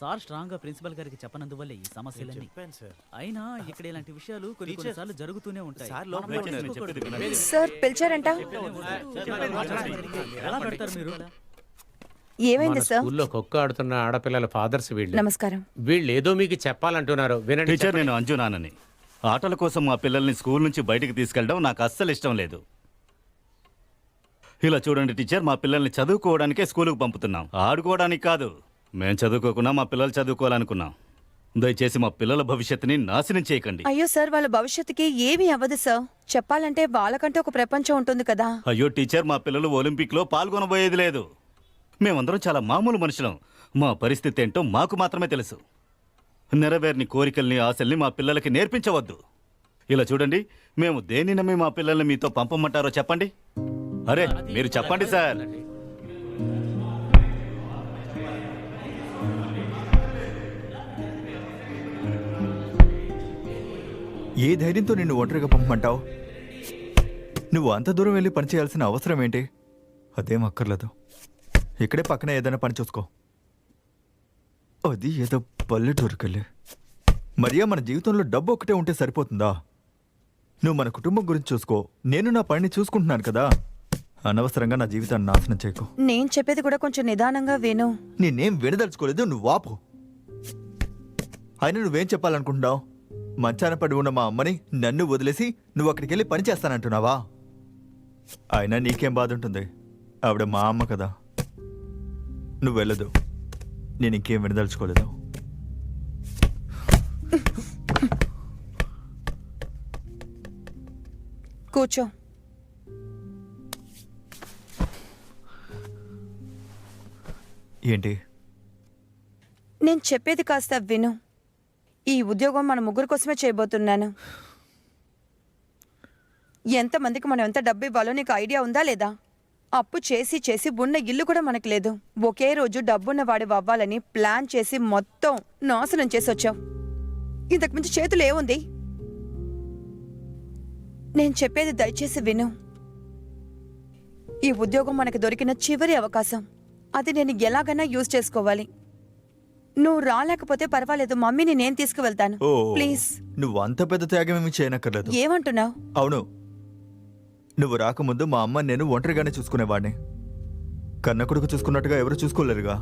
సార్ స్ట్రాంగ్ గా ప్రిన్సిపల్ గారికి చెప్పనందువల్ల ఈ సమస్యలన్నీ. చెప్పాను సార్. అయినా ఇక్కడ ఇలాంటి విషయాలు కొన్ని టీచర్, కొన్నిసార్లు జరుగుతూనే ఉంటాయి. సార్ మనం లోపలికి పట్టించుకోకూడదు. చెప్పేది సార్ పిలిచారంట? ఎలా పెడతారు మీరు? ఏమైంది మన సార్? స్కూల్లో ఖోఖో ఆడుతున్న ఆడపిల్లల ఫాదర్స్ వీళ్ళు. నమస్కారం. వీళ్ళు ఏదో మీకు చెప్పాలంటున్నారు, వినండి. టీచర్, నేను అంజునానని. ఆటల కోసం మా పిల్లల్ని స్కూల్ నుంచి బయటికి తీసుకెళ్ళడం నాకు అస్సలు ఇష్టం లేదు. ఇలా చూడండి టీచర్, మా పిల్లల్ని చదువుకోవడానికే స్కూలుకు పంపుతున్నాం, ఆడుకోవడానికి కాదు. మేం చదువుకోకుండా మా పిల్లలు చదువుకోవాలనుకున్నాం. దయచేసి మా పిల్లల భవిష్యత్తుని నాశనం చేయకండి. అయ్యో సార్, వాళ్ళ భవిష్యత్తుకి ఏమీ అవ్వదు సార్. చెప్పాలంటే వాళ్ళకంటే ఒక ప్రపంచం ఉంటుంది కదా. అయ్యో టీచర్, మా పిల్లలు ఒలింపిక్లో పాల్గొనబోయేది లేదు. మేమందరం చాలా మామూలు మనుషులం. మా పరిస్థితి ఏంటో మాకు మాత్రమే తెలుసు. నెరవేర్ని కోరికల్ని, ఆశల్ని మా పిల్లలకి నేర్పించవద్దు. ఇలా చూడండి, మేము దేన్ని నమ్మి మా పిల్లల్ని మీతో పంపమంటారో చెప్పండి. అరే మీరు చెప్పండి సార్. ఏ ధైర్యంతో నిన్ను ఒంటరిగా పంపమంటావు? నువ్వు అంత దూరం వెళ్ళి పని చేయాల్సిన అవసరం ఏంటి? అదేం అక్కర్లేదు, ఇక్కడే పక్కన ఏదైనా పని చూసుకో. అది ఏదో పల్లెటూరుకెళ్ళి. మరియా, మన జీవితంలో డబ్బు ఒకటే ఉంటే సరిపోతుందా? నువ్వు మన కుటుంబం గురించి చూసుకో, నేను నా పనిని చూసుకుంటున్నాను కదా. అనవసరంగా నా జీవితాన్ని నాశనం చేయకు. నేను చెప్పేది కూడా కొంచెం నిదానంగా విను. నేనేం వినదలుచుకోలేదు, నువ్వు వాపు. అయినా నువ్వేం చెప్పాలనుకుంటున్నావు? మంచాన పడి ఉన్న మా అమ్మని నన్ను వదిలేసి నువ్వు అక్కడికి వెళ్ళి పని చేస్తానంటున్నావా? అయినా నీకేం బాధ ఉంటుంది? ఆవిడ మా అమ్మ కదా. నువ్వు వెళ్ళదు, నేను ఇంకేం వినదలుచుకోలేదు. కూర్చో. ఏంటి? నేను చెప్పేది కాస్త విను. ఈ ఉద్యోగం మన ముగ్గురు కోసమే చేయబోతున్నాను. ఎంతమందికి మనం ఎంత డబ్బు ఇవ్వాలో నీకు ఐడియా ఉందా లేదా? అప్పు చేసి చేసి ఉన్న ఇల్లు కూడా మనకు లేదు. ఒకే రోజు డబ్బున్న వాడి అవ్వాలని ప్లాన్ చేసి మొత్తం నాశనం చేసి వచ్చావు. ఇంతకు మించి చేతులు ఏముంది? నేను చెప్పేది దయచేసి విను. ఈ ఉద్యోగం మనకు దొరికిన చివరి అవకాశం. అది నేను ఎలాగైనా యూజ్ చేసుకోవాలి. నువ్వు రాలేకపోతే పర్వాలేదు, మమ్మీని నేను తీసుకువెళ్తాను. ఓ, ప్లీజ్. నువ్వు అంత పెద్ద త్యాగం ఏమీ చేయనక్కర్లేదు. ఏమంటున్నావు? అవును, నువ్వు రాకముందు మా అమ్మ నేను ఒంటరిగానే చూసుకునేవాడిని. కన్న కొడుకు చూసుకున్నట్టుగా ఎవరు చూసుకోలేరుగా.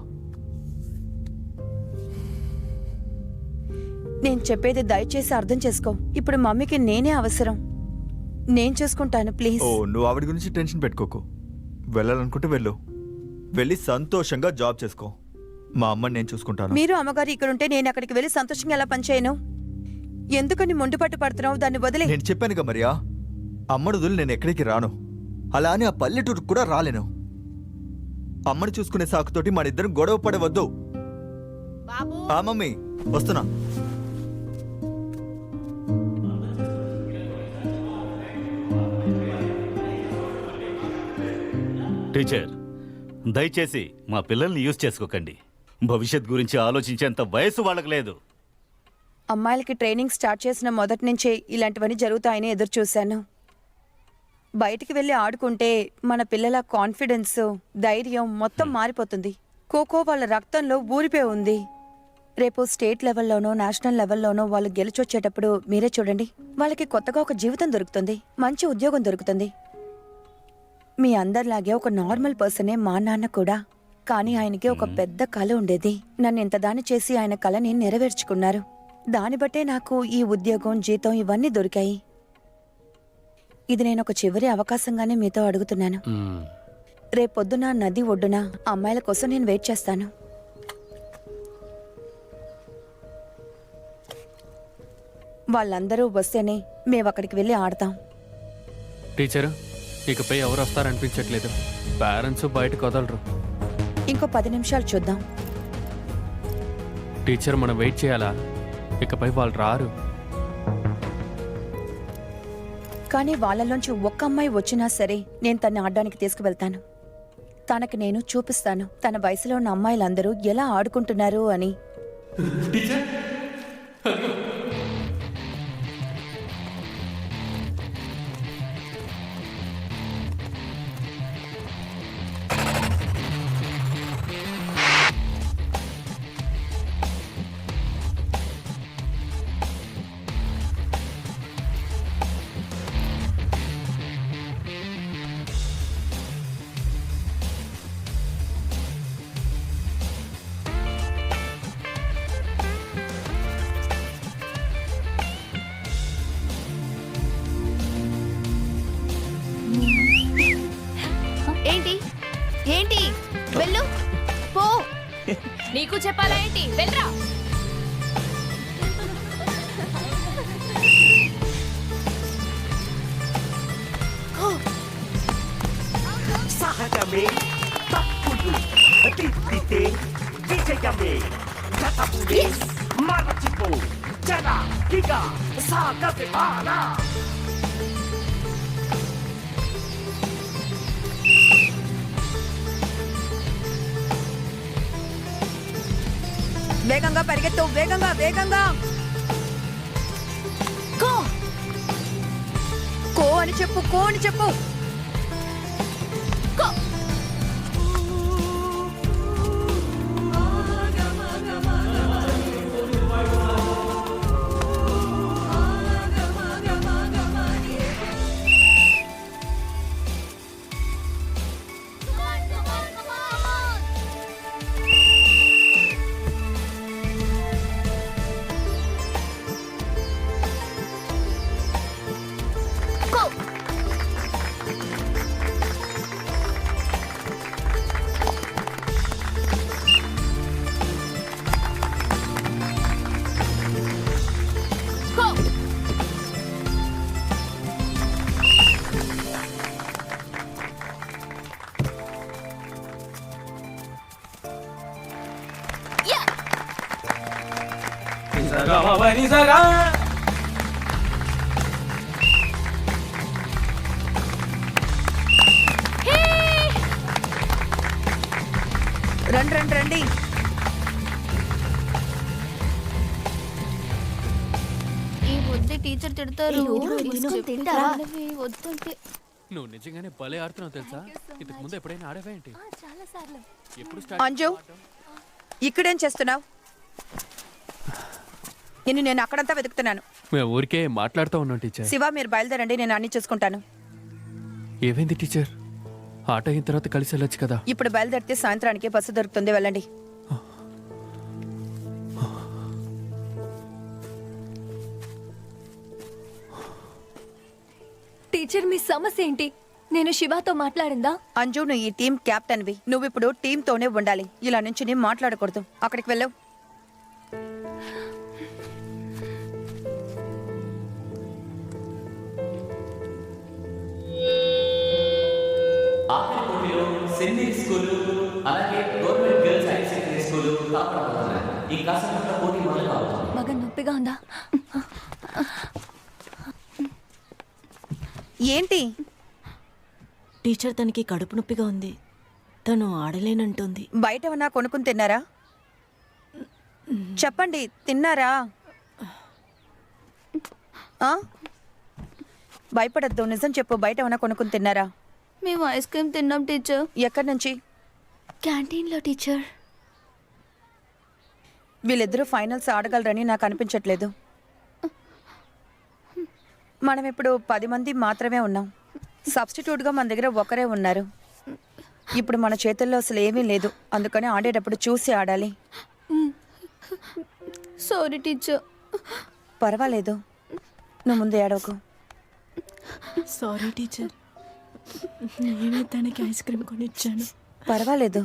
నేను చెప్పేది దయచేసి అర్థం చేసుకో. ఇప్పుడు మమ్మీకి నేనే అవసరం. నేను చూసుకుంటాను, ప్లీజ్. ఓ, నువ్వు ఆవిడ గురించి టెన్షన్ పెట్టుకోకు. వెళ్ళాలనుకుంటే వెళ్ళు, వెళ్ళి సంతోషంగా జాబ్ చేసుకో. మా అమ్మని నేను చూసుకుంటాను. మీరు అమ్మగారు ఇక్కడ ఉంటే నేను అక్కడికి వెళ్ళి సంతోషంగా ఎలా పనిచేయను? ఎందుకని మొండిపట్టు పడుతున్నావు? దాన్ని వదిలే. నేను చెప్పానుగా మరియా, అమ్మను వదిలి నేను ఎక్కడికి రాను. అలా అని ఆ పల్లెటూరుకు కూడా రాలేను. అమ్మని చూసుకునే సాకుతోటి మన ఇద్దరం గొడవ పడవద్దు. ఆ మమ్మీ, వస్తున్నా. టీచర్, దయచేసి మా పిల్లల్ని యూజ్ చేసుకోకండి. భవిష్యత్ గురించి ఆలోచించేంత వయసు వాళ్ళకి లేదు. అమ్మాయిలకి ట్రైనింగ్ స్టార్ట్ చేసిన మొదటి నుంచే ఇలాంటివన్నీ జరుగుతాయని ఎదురు చూశాను. బయటికి వెళ్ళి ఆడుకుంటే మన పిల్లల కాన్ఫిడెన్స్, ధైర్యం మొత్తం మారిపోతుంది. ఖోఖో వాళ్ళ రక్తంలో ఊరిపోయి ఉంది. రేపు స్టేట్ లెవెల్లోనో నేషనల్ లెవెల్లోనో వాళ్ళు గెలిచొచ్చేటప్పుడు మీరే చూడండి, వాళ్ళకి కొత్తగా ఒక జీవితం దొరుకుతుంది, మంచి ఉద్యోగం దొరుకుతుంది. మీ అందరిలాగే ఒక నార్మల్ పర్సనే మా నాన్న కూడా. కానీ ఆయనకి ఒక పెద్ద కళ ఉండేది. నన్ను ఇంతదాని చేసి ఆయన కళని నెరవేర్చుకున్నారు. దాన్ని బట్టే నాకు ఈ ఉద్యోగం, జీతం ఇవన్నీ దొరికాయి. ఇది నేను ఒక చివరి అవకాశంగానే మీతో అడుగుతున్నాను. రేపొద్దున నది ఒడ్డున అమ్మాయిల కోసం నేను వెయిట్ చేస్తాను. వాళ్ళందరూ వస్తేనే మేము అక్కడికి వెళ్ళి ఆడతాం. టీచరు, ఇకపై ఎవరు వస్తారనిపించట్లేదు. పేరెంట్స్ బయటకు వదలరు. ఇంకో 10 నిమిషాలు చూద్దాం. టీచర్, మనం వెయిట్ చేయాలా? ఇకపై వాళ్ళు రారు. కానీ వాళ్ళలోంచి ఒక్క అమ్మాయి వచ్చినా సరే నేను తన్ని ఆడడానికి తీసుకువెళ్తాను. తనకి నేను చూపిస్తాను తన వయసులో ఉన్న అమ్మాయిలందరూ ఎలా ఆడుకుంటున్నారు అని. ఏంటి ఏంటి వెళ్ళు పో. నీకు చెప్పాలా ఏంటి? వెళ్ళరా. సహజమే తప్పులు దిద్దితే విజయమే. గతమునే మరచిపో జన ఇక సాగవిమాన. వేగంగా పరిగెత్తు, వేగంగా వేగంగా. కో కో అని చెప్పు, కో అని చెప్పు. కో. రండి రండి రండి. ఈ వద్దే టీచర్ తిడతారు. నువ్వు నిజంగానే భలే ఆడుతున్నావు తెలుసా. ఇంతకు ముందు ఎప్పుడైనా ఆడవేంటి? ఎప్పుడు అంజు, ఇక్కడేం చేస్తున్నావు? నేను అక్కడంతా వెతుకుతున్నాను. మేము ఊరికే మాట్లాడుతూ ఉన్నాం టీచర్. శివ, మీరు బయలుదేరండి, నేను అన్ని చూసుకుంటాను. ఏమైంది టీచర్? ఆట అయిన తర్వాత కలిసి వెళ్ళొచ్చు కదా. ఇప్పుడు బయలుదేరితే సాయంత్రానికి బస్సు దొరుకుతుంది, వెళ్ళండి. టీచర్, మీ సమస్య ఏంటి? నేను శివతో మాట్లాడిందా? అంజు, నువ్వు ఈ టీం కెప్టెన్వి. నువ్వు ఇప్పుడు టీంతోనే ఉండాలి. ఇలా నుంచి నేను మాట్లాడకూడదు. అక్కడికి వెళ్ళావు. సెంట్ స్కూల్ అలాగే government girls higher secondary school ఈ కాసేపట్లో పోటీ మొదలు కావాలి. బాగా నొప్పిగా ఉందా? ఏంటి? టీచర్ తనకి కడుపు నొప్పిగా ఉంది, తను ఆడలేనంటుంది. బయట ఏమన్నా కొనుక్కుని తిన్నారా? చెప్పండి, తిన్నారా? భయపడద్దు, నిజం చెప్పు. బయట ఏమన్నా కొనుక్కుని తిన్నారా? మేము ఐస్ క్రీమ్ తిన్నాం టీచర్. ఎక్కడి నుంచి? క్యాంటీన్లో టీచర్. వీళ్ళిద్దరూ ఫైనల్స్ ఆడగలరని నాకు అనిపించట్లేదు. మనం ఇప్పుడు 10 మంది మాత్రమే ఉన్నాం. సబ్స్టిట్యూట్గా మన దగ్గర ఒకరే ఉన్నారు. ఇప్పుడు మన చేతుల్లో అసలు ఏమీ లేదు. అందుకని ఆడేటప్పుడు చూసి ఆడాలి. Sorry teacher. పర్వాలేదు, నువ్వు ముందు ఏడవకు. సారీ టీచర్, నేనే తనకి ఐస్ క్రీమ్ కొనిచ్చాను. పర్వాలేదు.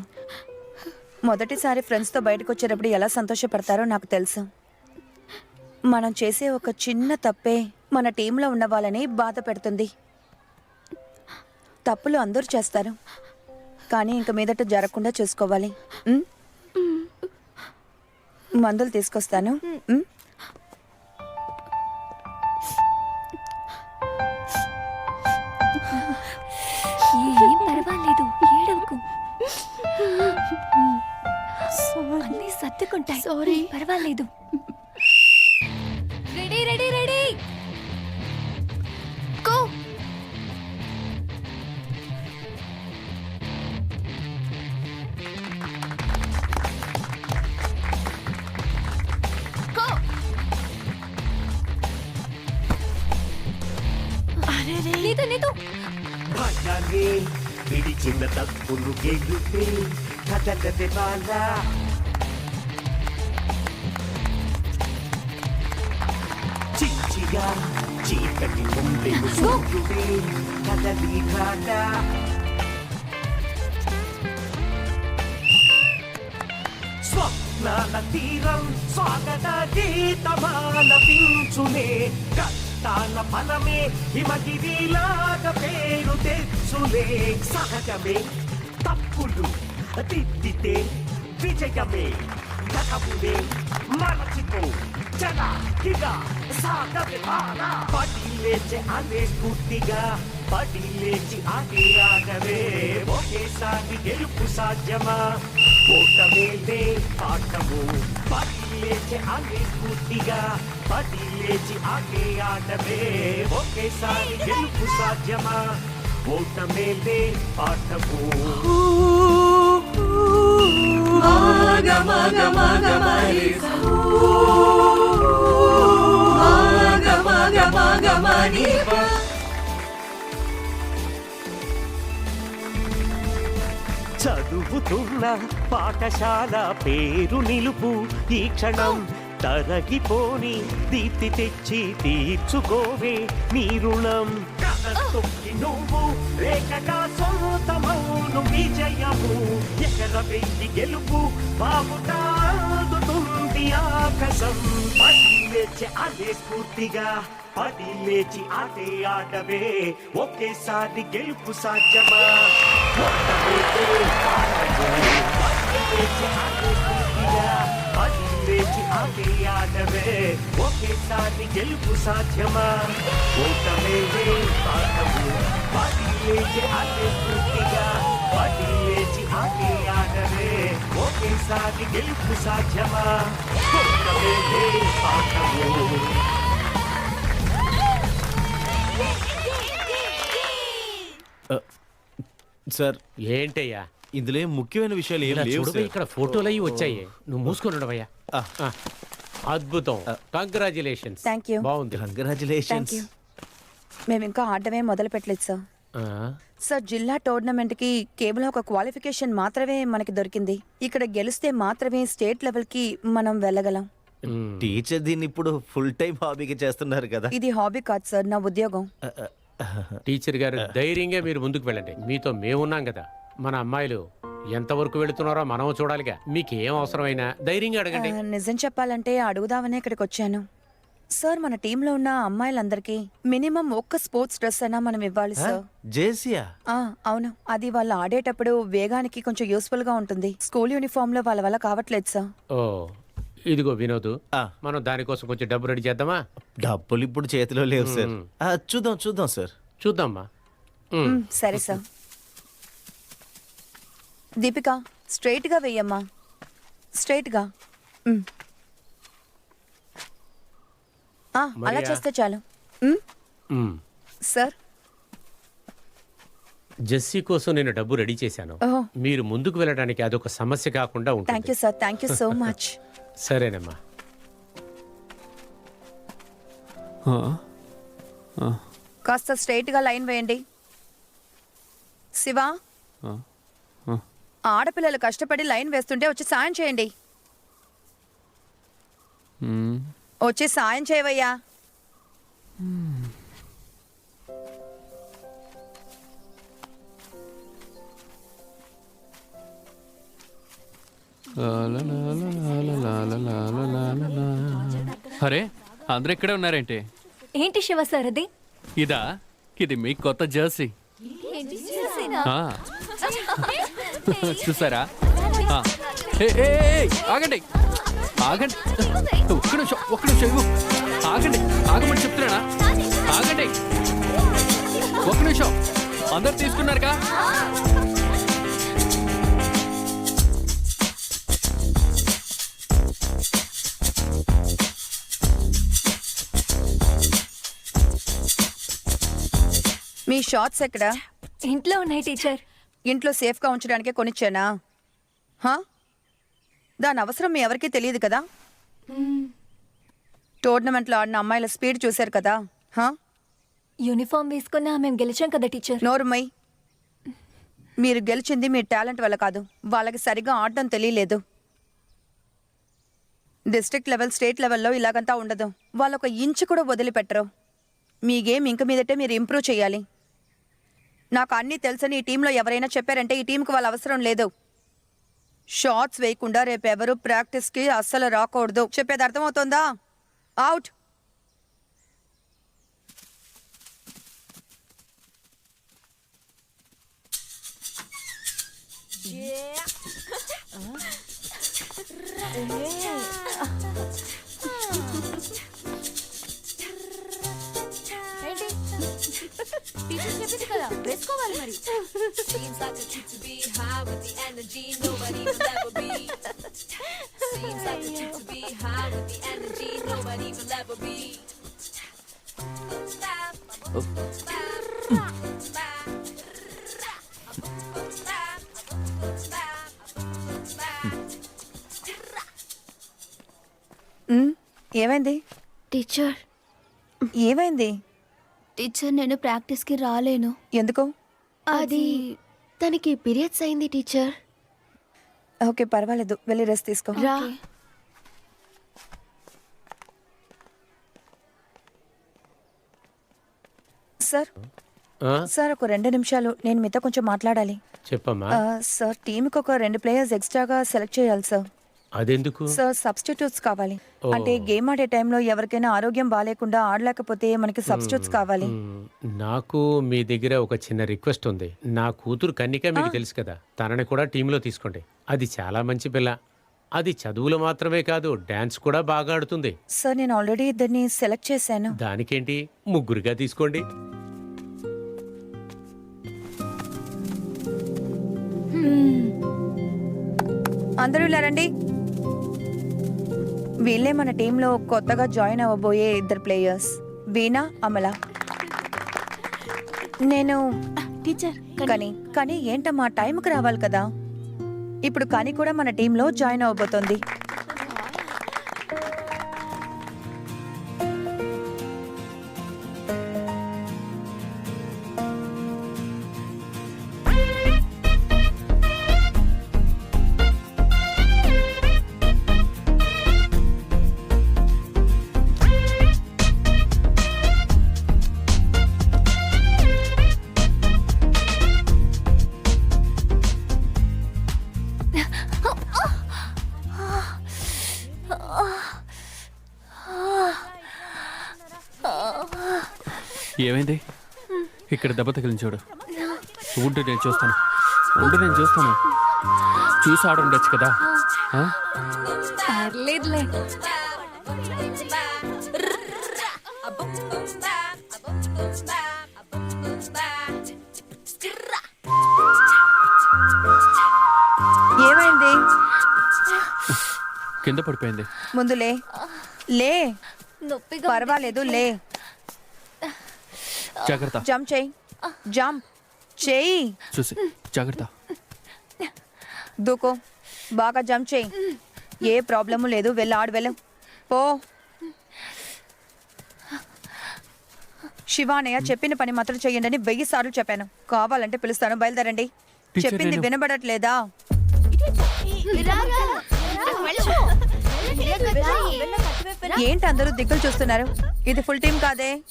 మొదటిసారి ఫ్రెండ్స్తో బయటకు వచ్చేటప్పుడు ఎలా సంతోషపడతారో నాకు తెలుసు. మనం చేసే ఒక చిన్న తప్పే మన టీంలో ఉన్న వాళ్ళని బాధ పెడుతుంది. తప్పులు అందరూ చేస్తారు, కానీ ఇంక మీదట జరగకుండా చూసుకోవాలి. ఉమ్? మందులు తీసుకొస్తాను. ఉమ్? ఏం పర్వాలేదు, ఏడవకు. అన్నీ సర్దుకుంటాయి. సారీ, పర్వాలేదు. Ready ready ready go. Go. నీతో నీతో భయాన్ని విడిచిన తప్పులు గెలుపే కదలదే బాల. చిచ్చిగా చీకటి ముందెను సూర్యుడే కదలి కాట. స్వప్నాల తీరం స్వాగత గీతమాలపించునే. కష్టాల ఫలమే హిమగిరిలాగా పేరు తెచ్చులే. సహజమే తప్పులు దిద్దితే విజయమే. గతమునే మరచిపో జనాకిగా సాగవే బాల. పడి లేచి అనే స్ఫూర్తిగా పడి లేచి ఆగే ఆగవే. ఒకేసారి గెలుపు సాధ్యమా ఓటమేలే ఆటము. పడి లేచి అనే స్ఫూర్తిగా పడి లేచి ఆగే ఆటవే. ఒకేసారి గెలుపు సాధ్యమా ఓటమేలే ఆటము. చదువుతున్న పాఠశాల పేరు నిలుపు. ఈ క్షణం తరగిపోని దీప్తి తెచ్చి తీర్చుకోవే నీ రుణం. తొక్కి నువ్వు రేఖగా సొంతమౌను విజయము. ఎకర వెయ్యి గెలుపు బాబుతాదుతుంది ఆకాశం. పడి లేచి అదే స్ఫూర్తిగా పడి లేచి ఆటే ఆటవే. ఒకేసారి గెలుపు సాధ్యమా ఓటమేలే ఆటము. పడి లేచి ఆటే స్ఫూర్తిగా పడి లేచి ఆటే ఆటవే. ఒకేసారి గెలుపు సాధ్యమా ఓటమేలే ఆటము. పడి లేచి ఆటే స్ఫూర్తిగా పడి లేచి ఆటే ఆటవే. ఒకేసారి గెలుపు సాధ్యమా ఓటమేలే ఆటము. సార్ ఏంటయ్యా ఇందులో ఏం ముఖ్యమైన విషయాలు ఏం ఇలా లేవు చూడవే, సార్. ఇక్కడ ఫోటోలు అయ్యి వచ్చాయి. నువ్వు మూసుకొని ఉండవయ్యా. అద్భుతం, కంగ్రాచులేషన్స్. Thank you. బాగుంది. Thank congratulations. యూ. మేము ఇంకా ఆడమే మొదలు పెట్టలేదు సార్. ఆ, సార్, జిల్లా టోర్నమెంట్కి కేవలం ఒక క్వాలిఫికేషన్ మాత్రమే మనకి దొరికింది. ఇక్కడ గెలిస్తే మాత్రమే స్టేట్ లెవెల్కి మనం వెళ్ళగలం. ఉమ్. టీచర్ దీన్ని ఇప్పుడు ఫుల్ టైం హాబీగా చేస్తున్నారు కదా. ఇది హాబీ కాదు సార్, నా ఉద్యోగం. టీచర్ గారు ధైర్యంగా మీరు ముందుకు వెళ్ళండి. మీతో మేమున్నాం కదా. మన అమ్మాయిలు ఎంతవరకు వెళుతున్నారో మనం చూడాలిగా. మీకు ఏం అవసరమైనా ధైర్యంగా అడగండి. నిజం చెప్పాలంటే అడుగుదామనే ఇక్కడికి వచ్చాను. సార్, మన టీంలో ఉన్న అమ్మాయిలందరికీ మినిమం ఒక్క స్పోర్ట్స్ డ్రెస్ అయినా మనం ఇవ్వాలి సార్. జేసియా అవును, అది వాళ్ళు ఆడేటప్పుడు వేగానికి కొంచెం యూస్ఫుల్ గా ఉంటుంది. స్కూల్ యూనిఫామ్ లో వాళ్ళ వల్ల కావట్లేదు సార్. ఓ, ఇదిగో వినోద్, ఆ. మనం దానికోసం కొంచెం డబ్బు రెడీ చేద్దామా? డబ్బులు ఇప్పుడు చేతిలో లేవు సార్. చూద్దాం చూద్దాం సార్. చూద్దామా. ఉమ్. సరే సార్. దీపిక, స్ట్రైట్ గా వెయ్యమ్మా. స్ట్రైట్ గా. అలా మరియా. చేస్తే చాలు. ఉమ్. సార్. జెస్సీ కోసం నేను డబ్బు రెడీ చేశాను. ఓహో. మీరు ముందుకు వెళ్ళడానికి అదొక సమస్య కాకుండా థ్యాంక్ ఉంటుంది. You sir, thank you so much. సరేనమ్మా. కాస్త స్ట్రైట్గా లైన్ వేయండి. శివ, ఆడపిల్లలు కష్టపడి లైన్ వేస్తుంటే వచ్చి సాయం చేయండి. వచ్చి సాయం చేయవయ్యా. అరే అందరూ ఇక్కడే ఉన్నారేంటి? ఏంటి శివ సార్ అది? ఇదా? ఇది మీ కొత్త జెర్సీ. ఆ. చూసారా? ఆ. ఆగండి ఆగండి, ఒక్క నిమిషం ఇవ్వు. ఆగండి, ఆగమని చెప్తున్నానా? ఆగండి ఒక్క నిమిషం. అందరు తీసుకున్నారుగా? మీ షార్ట్స్ ఎక్కడ? ఇంట్లో ఉన్నాయి టీచర్. ఇంట్లో సేఫ్గా ఉంచడానికే కొనిచ్చానా? దాని అవసరం మీ ఎవరికీ తెలియదు కదా. టోర్నమెంట్లో ఆడిన అమ్మాయిల స్పీడ్ చూశారు కదా. యూనిఫామ్ వేసుకున్నా మేము గెలిచాం కదా టీచర్. నోరుమై. మీరు గెలిచింది మీ టాలెంట్ వల్ల కాదు, వాళ్ళకి సరిగ్గా ఆడడం తెలియలేదు. డిస్ట్రిక్ట్ లెవెల్, స్టేట్ లెవెల్లో ఇలాగంతా ఉండదు. వాళ్ళు ఒక ఇంచు కూడా వదిలిపెట్టరు. మీ గేమ్ ఇంక మీదటే మీరు ఇంప్రూవ్ చేయాలి. నాకు అన్నీ తెలుసని ఈ టీంలో ఎవరైనా చెప్పారంటే ఈ టీంకి వాళ్ళ అవసరం లేదు. షాట్స్ వేయకుండా రేపెవరు ప్రాక్టీస్కి అస్సలు రాకూడదు. చెప్పేది అర్థమవుతుందా? అవుట్. వేసుకోవాలి మరి. ఏమైంది టీచర్, ఏమైంది? టీచర్ నేను ప్రాక్టీస్కి రాలేను. ఎందుకు? అది తనకి పీరియడ్స్ అయింది టీచర్. ఓకే, పర్వాలేదు, వెళ్ళి రెస్ట్ తీసుకో. రా. సార్ సార్, ఒక 2 నిమిషాలు నేను మీతో కొంచెం మాట్లాడాలి. చెప్పమ్మా. సార్, టీంకి ఒక 2 ప్లేయర్స్ ఎక్స్ట్రాగా సెలెక్ట్ చేయాలి సార్. అదెందుకు? సార్, సబ్స్టిట్యూట్స్ కావాలి. అంటే గేమ్ ఆడే టైంలో ఎవరికైనా ఆరోగ్యం బాగాలేకుండా ఆడలేకపోతే మనకి సబ్స్టిట్యూట్స్ కావాలి. నాకు మీ దగ్గర ఒక చిన్న రిక్వెస్ట్ ఉంది. నా కూతురు కన్నిక మీకు తెలుసు కదా, తనని కూడా టీంలో తీసుకోండి. అది చాలా మంచి పిల్ల. అది చదువులు మాత్రమే కాదు, డాన్స్ కూడా బాగా ఆడుతుంది. సార్, నేను ఆల్రెడీ ఇద్దరిని సెలెక్ట్ చేశాను. దానికేంటి, ముగ్గురుగా తీసుకోండి. అందరూ ఇలా రండి. వీళ్ళే మన టీంలో కొత్తగా జాయిన్ అవ్వబోయే 2 ప్లేయర్స్, వీణా, అమల. నేను టీచర్ కానీ ఏంటమ్మా, టైంకి రావాలి కదా. ఇప్పుడు కానీ కూడా మన టీంలో జాయిన్ అవ్వబోతోంది. ఏమైంది? ఇక్కడ దెబ్బ తగిలింది చూడు. నేను చూస్తాను. చూసి ఆడుండొచ్చు కదా. పర్లేదులే. ఏమైంది? కింద పడిపోయింది. ముందు లే. నొప్పిగా పర్వాలేదు, లే. జాగ్రత్త. జంప్ చేయి. చూసి జాగ్రత్త. దూకో, బాగా జంప్ చేయి. ఏ ప్రాబ్లము లేదు, వెళ్ళి ఆడు వెళ్ళు పో. శివానయ్య చెప్పిన పని మాత్రం చెయ్యండి అని 1000 సార్లు చెప్పాను. కావాలంటే పిలుస్తాను, బయలుదేరండి. టీచర్, చెప్పింది నేను- వినబడట్లేదా? ఏంటి అందరూ దిక్కులు చూస్తున్నారు? ఇది ఫుల్ టీం కాదే.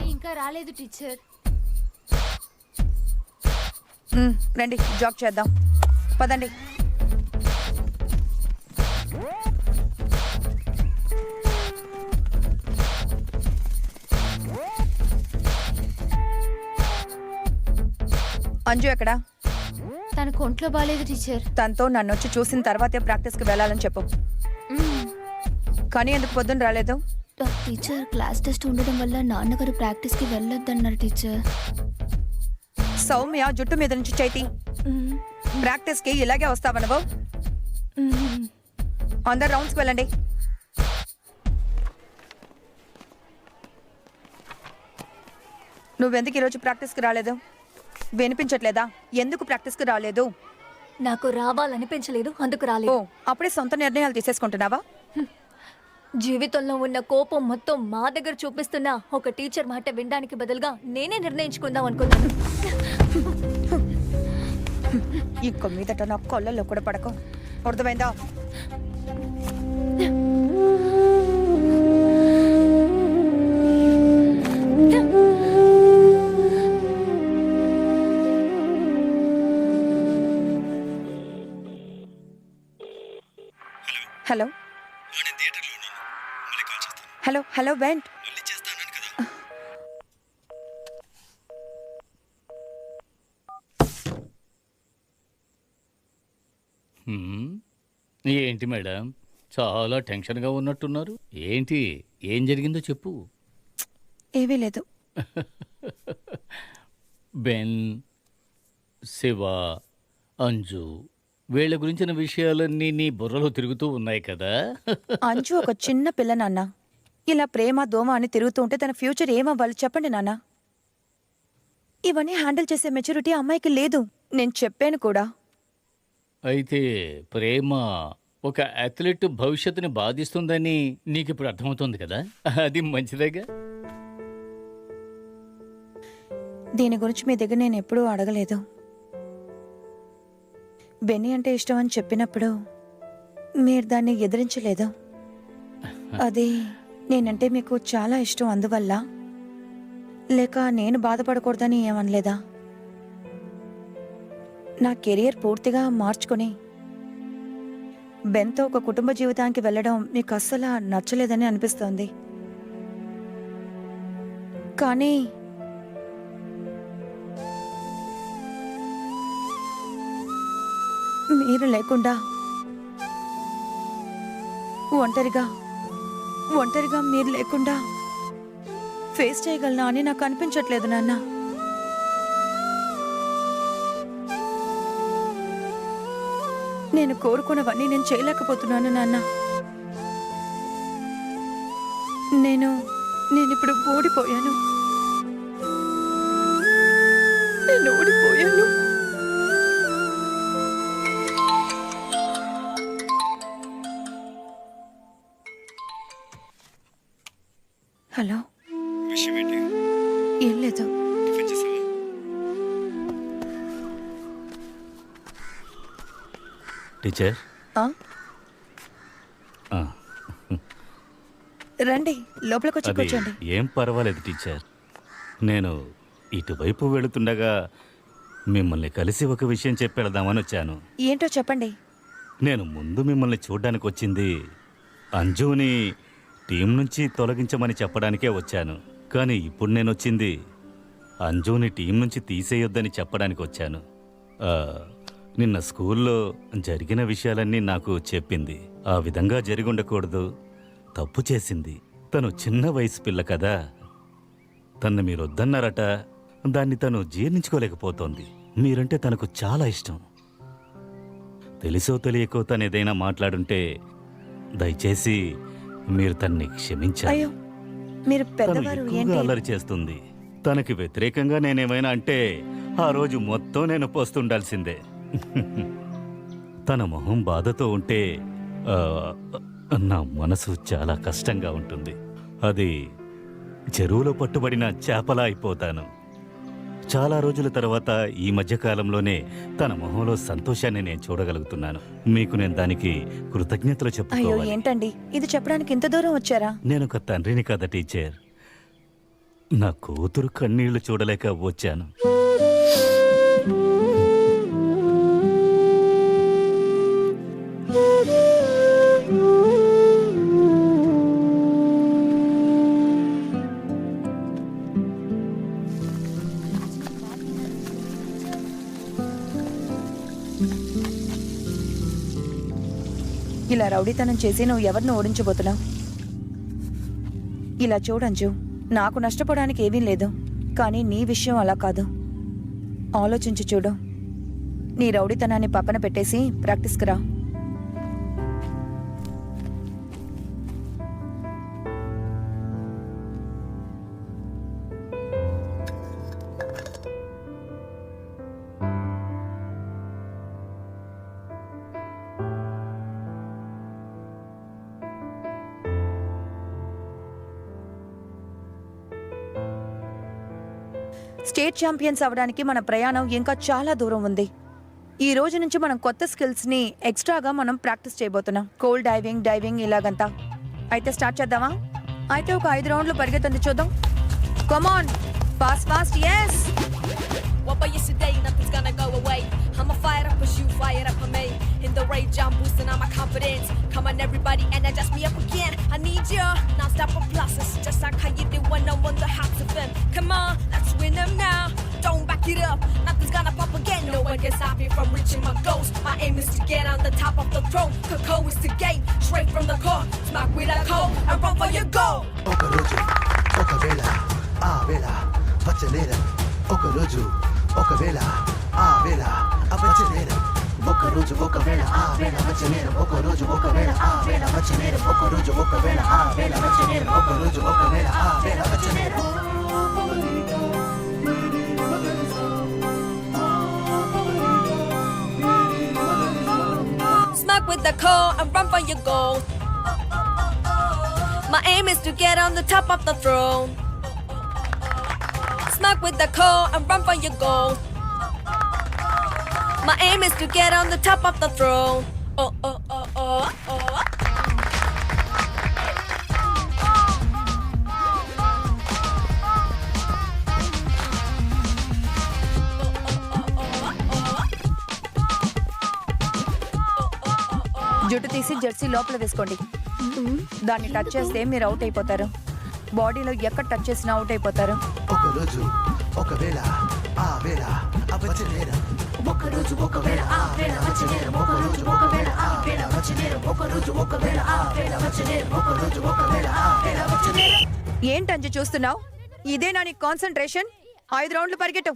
ఇంకా రాలేదు టీచర్. రండి జాబ్ చేద్దాం, పదండి. అంజు ఎక్కడా? తనకు ఒంట్లో బాగాలేదు టీచర్. తనతో నన్ను వచ్చి చూసిన తర్వాతే ప్రాక్టీస్కి వెళ్ళాలని చెప్పు. కానీ ఎందుకు పొద్దున్న రాలేదు? టీచర్ క్లాస్ టెస్ట్ ఉండడం వల్ల నాన్నగారు ప్రాక్టీస్కి వెళ్ళొద్దన్నారు టీచర్. సౌమ్య జుట్టు మీద నుంచి చైతి, ప్రాక్టీస్కి ఇలాగే వస్తావా నువ్వు? అందరు రౌండ్స్కి వెళ్ళండి. నువ్వెందుకు ఈరోజు ప్రాక్టీస్కి రాలేదు? వినిపించట్లేదా? ఎందుకు ప్రాక్టీస్కి రాలేదు? నాకు రావాలనిపించలేదు, అందుకు ఓ, రాలేదు. అప్పుడే సొంత నిర్ణయాలు తీసేసుకుంటున్నావా? జీవితంలో ఉన్న కోపం మొత్తం మా దగ్గర చూపిస్తున్నా ఒక టీచర్ మాట వినడానికి బదులుగా నేనే నిర్ణయించుకుందాం అనుకున్నాను. ఇంకో మీదట నా కొళ్ళల్లో కూడా పడకు, అర్థమైందా? Hello hello hello vent. ఏంటి మేడం, చాలా టెన్షన్గా ఉన్నట్టున్నారు. ఏంటి, ఏం జరిగిందో చెప్పు. ఏమీ లేదు. బెన్, శివ, అంజు వీళ్ళ గురించిన విషయాలన్నీ నీ బుర్రలో తిరుగుతూ ఉన్నాయి కదా. అంజు ఒక చిన్న పిల్ల నాన్న. ఇలా ప్రేమ దోమ అని తిరుగుతూ ఉంటే తన ఫ్యూచర్ ఏమవ్వాలి చెప్పండి నాన్న. ఇవన్నీ హ్యాండిల్ చేసే మెచ్యూరిటీ అమ్మాయికి లేదు. నేను చెప్పాను కూడా. అయితే ప్రేమ ఒక అథ్లెట్ భవిష్యత్తుని బాధిస్తుందని నీకు ఇప్పుడు అర్థమవుతుంది కదా. అది మంచిదేగా. దీని గురించి మీ దగ్గర నేను ఎప్పుడూ అడగలేదు. బెన్నీ అంటే ఇష్టం అని చెప్పినప్పుడు మీరు దాన్ని ఎదిరించలేదు. అది నేనంటే మీకు చాలా ఇష్టం అందువల్ల, లేక నేను బాధపడకూడదని ఏమనలేదా? నా కెరియర్ పూర్తిగా మార్చుకొని బెన్తో ఒక కుటుంబ జీవితానికి వెళ్ళడం మీకు అస్సలు నచ్చలేదని అనిపిస్తోంది. కానీ మీరు లేకుండా ఒంటరిగా మీరు లేకుండా ఫేస్ చేయగలనా అని నాకు అనిపించట్లేదు నాన్న. నేను కోరుకున్నవన్నీ నేను చేయలేకపోతున్నాను నాన్న. నేనిప్పుడు ఓడిపోయాను. నేను ఓడిపోయాను. హలో, ఏం లేదు. టీచర్, ఆ? రండి లోపలికి వచ్చి అది కూర్చోండి. ఏం పర్వాలేదు టీచర్. నేను ఇటువైపు వెళుతుండగా మిమ్మల్ని కలిసి ఒక విషయం చెప్పెడదామని వచ్చాను. ఏంటో చెప్పండి. నేను ముందు మిమ్మల్ని చూడ్డానికి వచ్చింది అంజుని టీం నుంచి తొలగించమని చెప్పడానికే వచ్చాను. కానీ ఇప్పుడు నేను వచ్చింది అంజుని టీం నుంచి తీసేయొద్దని చెప్పడానికి వచ్చాను. నిన్న స్కూల్లో జరిగిన విషయాలన్నీ నాకు చెప్పింది. ఆ విధంగా జరిగి ఉండకూడదు, తప్పు చేసింది. తను చిన్న వయసు పిల్ల కదా, తన్ని మీరు వద్దన్నారట. దాన్ని తను జీర్ణించుకోలేకపోతోంది. మీరంటే తనకు చాలా ఇష్టం. తెలుసో తెలియకో తను ఏదైనా మాట్లాడుంటే దయచేసి మీరు తన్ని క్షమించాలి. అయ్యో, మీరు తను పెద్దవారు. ఎక్కువగా ఏంటి? అల్లరి చేస్తుంది. తనకి వ్యతిరేకంగా నేనేమైనా అంటే ఆ రోజు మొత్తం నేను పోస్తుండాల్సిందే. తన మొహం బాధతో ఉంటే ఆ, నా మనసు చాలా కష్టంగా ఉంటుంది. అది చెరువులో పట్టుబడిన చేపలా అయిపోతాను. చాలా రోజుల తర్వాత ఈ మధ్య కాలంలోనే తన మొహంలో సంతోషాన్ని నేను చూడగలుగుతున్నాను. మీకు నేను దానికి కృతజ్ఞతలు అయ్యో చెప్పుకోవాలి. ఏంటండి ఇది చెప్పడానికి ఇంత దూరం వచ్చారా? నేను ఒక తండ్రిని కదా టీచర్. నా కూతురు కన్నీళ్లు చూడలేక వచ్చాను. ఇలా రౌడీతనం చేసి నువ్వు ఎవరిని ఓడించబోతున్నావు? ఇలా చూడంజు, నాకు నష్టపోవడానికి ఏమీ లేదు, కానీ నీ విషయం అలా కాదు. ఆలోచించి చూడు. నీ రౌడీతనాన్ని పక్కన పెట్టేసి ప్రాక్టీస్కి రా. స్టేట్ ఛాంపియన్స్ అవడానికి మన ప్రయాణం ఇంకా చాలా దూరం ఉంది. ఈ రోజు నుంచి మనం కొత్త స్కిల్స్ ని ఎక్స్ట్రాగా మనం ప్రాక్టీస్ చేయబోతున్నాం. కోల్ డైవింగ్ ఇలాగంతా. అయితే స్టార్ట్ చేద్దామా? అయితే ఒక 5 రౌండ్లు పరిగెత్తండి చూద్దాం. Come on, fast yes. What about yesterday? Nothing's gonna go away. I'ma fire up as you fire up on me. In the rage, I'm boosting all my confidence. Come on, everybody, energize me up again. I need you non-stop applauses, just like how you do when I'm on the hot of them. Come on, let's win them now. Don't back it up. Nothing's gonna pop again. No one can stop me from reaching my goals. My aim is to get on the top of the throne. Coco is the game, straight from the core. Smack with a cold and run for your goal. ఒకరోజు ఒకవేళ ఆ వేళ వచ్చనేరం ఒకరోజు ఒకవేళ ఆ వేళ వచ్చనేరం ఒకరోజు ఒకవేళ ఆ వేళ వచ్చనేరం ఒకరోజు ఒకవేళ ఆ వేళ వచ్చనేరం ఒకరోజు ఒకవేళ ఆ వేళ వచ్చనేరం ఒకరోజు ఒకవేళ ఆ వేళ వచ్చనేరం Smack with the core and run for your goal. My aim is to get on the top of the throne. Smack with the core and run for your goal. My aim is to get on the top of the throne. Oh, oh, oh, oh, oh. జుట్టు తీసి Jersey లోపల వేసుకోండి. దాన్ని touch చేస్తే మీరు out అయిపోతారు. బాడీలో ఎక్కడ టచ్ చేసినా అవుట్ అయిపోతారు. ఒకరోజు ఒకవేళ ఆ వేళ వచ్చనేరం ఒకరోజు ఒకవేళ ఆ వేళ వచ్చనేరం ఒకరోజు ఒకవేళ ఆ వేళ వచ్చనేరం ఒకరోజు ఒకవేళ ఆ వేళ వచ్చనేరం ఒకరోజు ఒకవేళ ఆ వేళ వచ్చనేరం. ఏంటంజు చూస్తున్నావు? ఇదేనా నీ కాన్సంట్రేషన్? 5 రౌండ్లు పరిగెట్టు.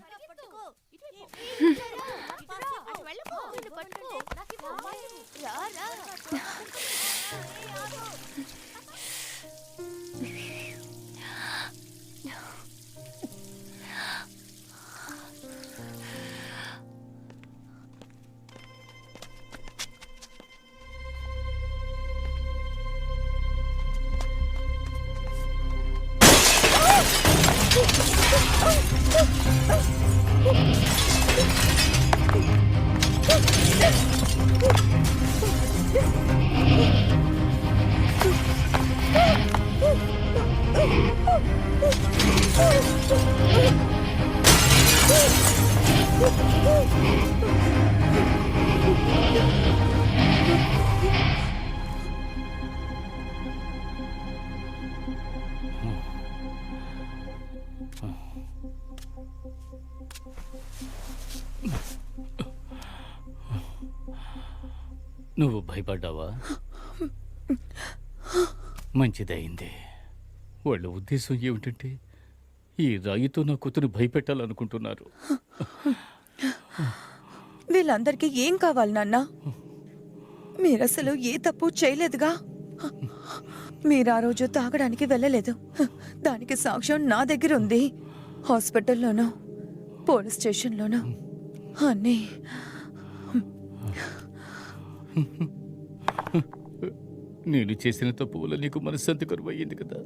నువ్వు భయపడ్డావా? మంచిదయింది. వాళ్ళ ఉద్దేశం ఏమిటంటే ఈ రాయితో నా కూతురు భయపెట్టాలనుకుంటున్నారు. వీళ్ళందరికీ ఏం కావాలి నాన్న? మీరసలు ఏ తప్పు చేయలేదుగా. మీరు ఆ రోజు తాగడానికి వెళ్ళలేదు. దానికి సాక్ష్యం నా దగ్గర ఉంది. హాస్పిటల్లోనూ పోలీస్ స్టేషన్లోనూ అన్నీ. నేను చేసిన తప్పు వల్ల నీకు మనశ్శాంతి కరువు అయ్యింది కదా.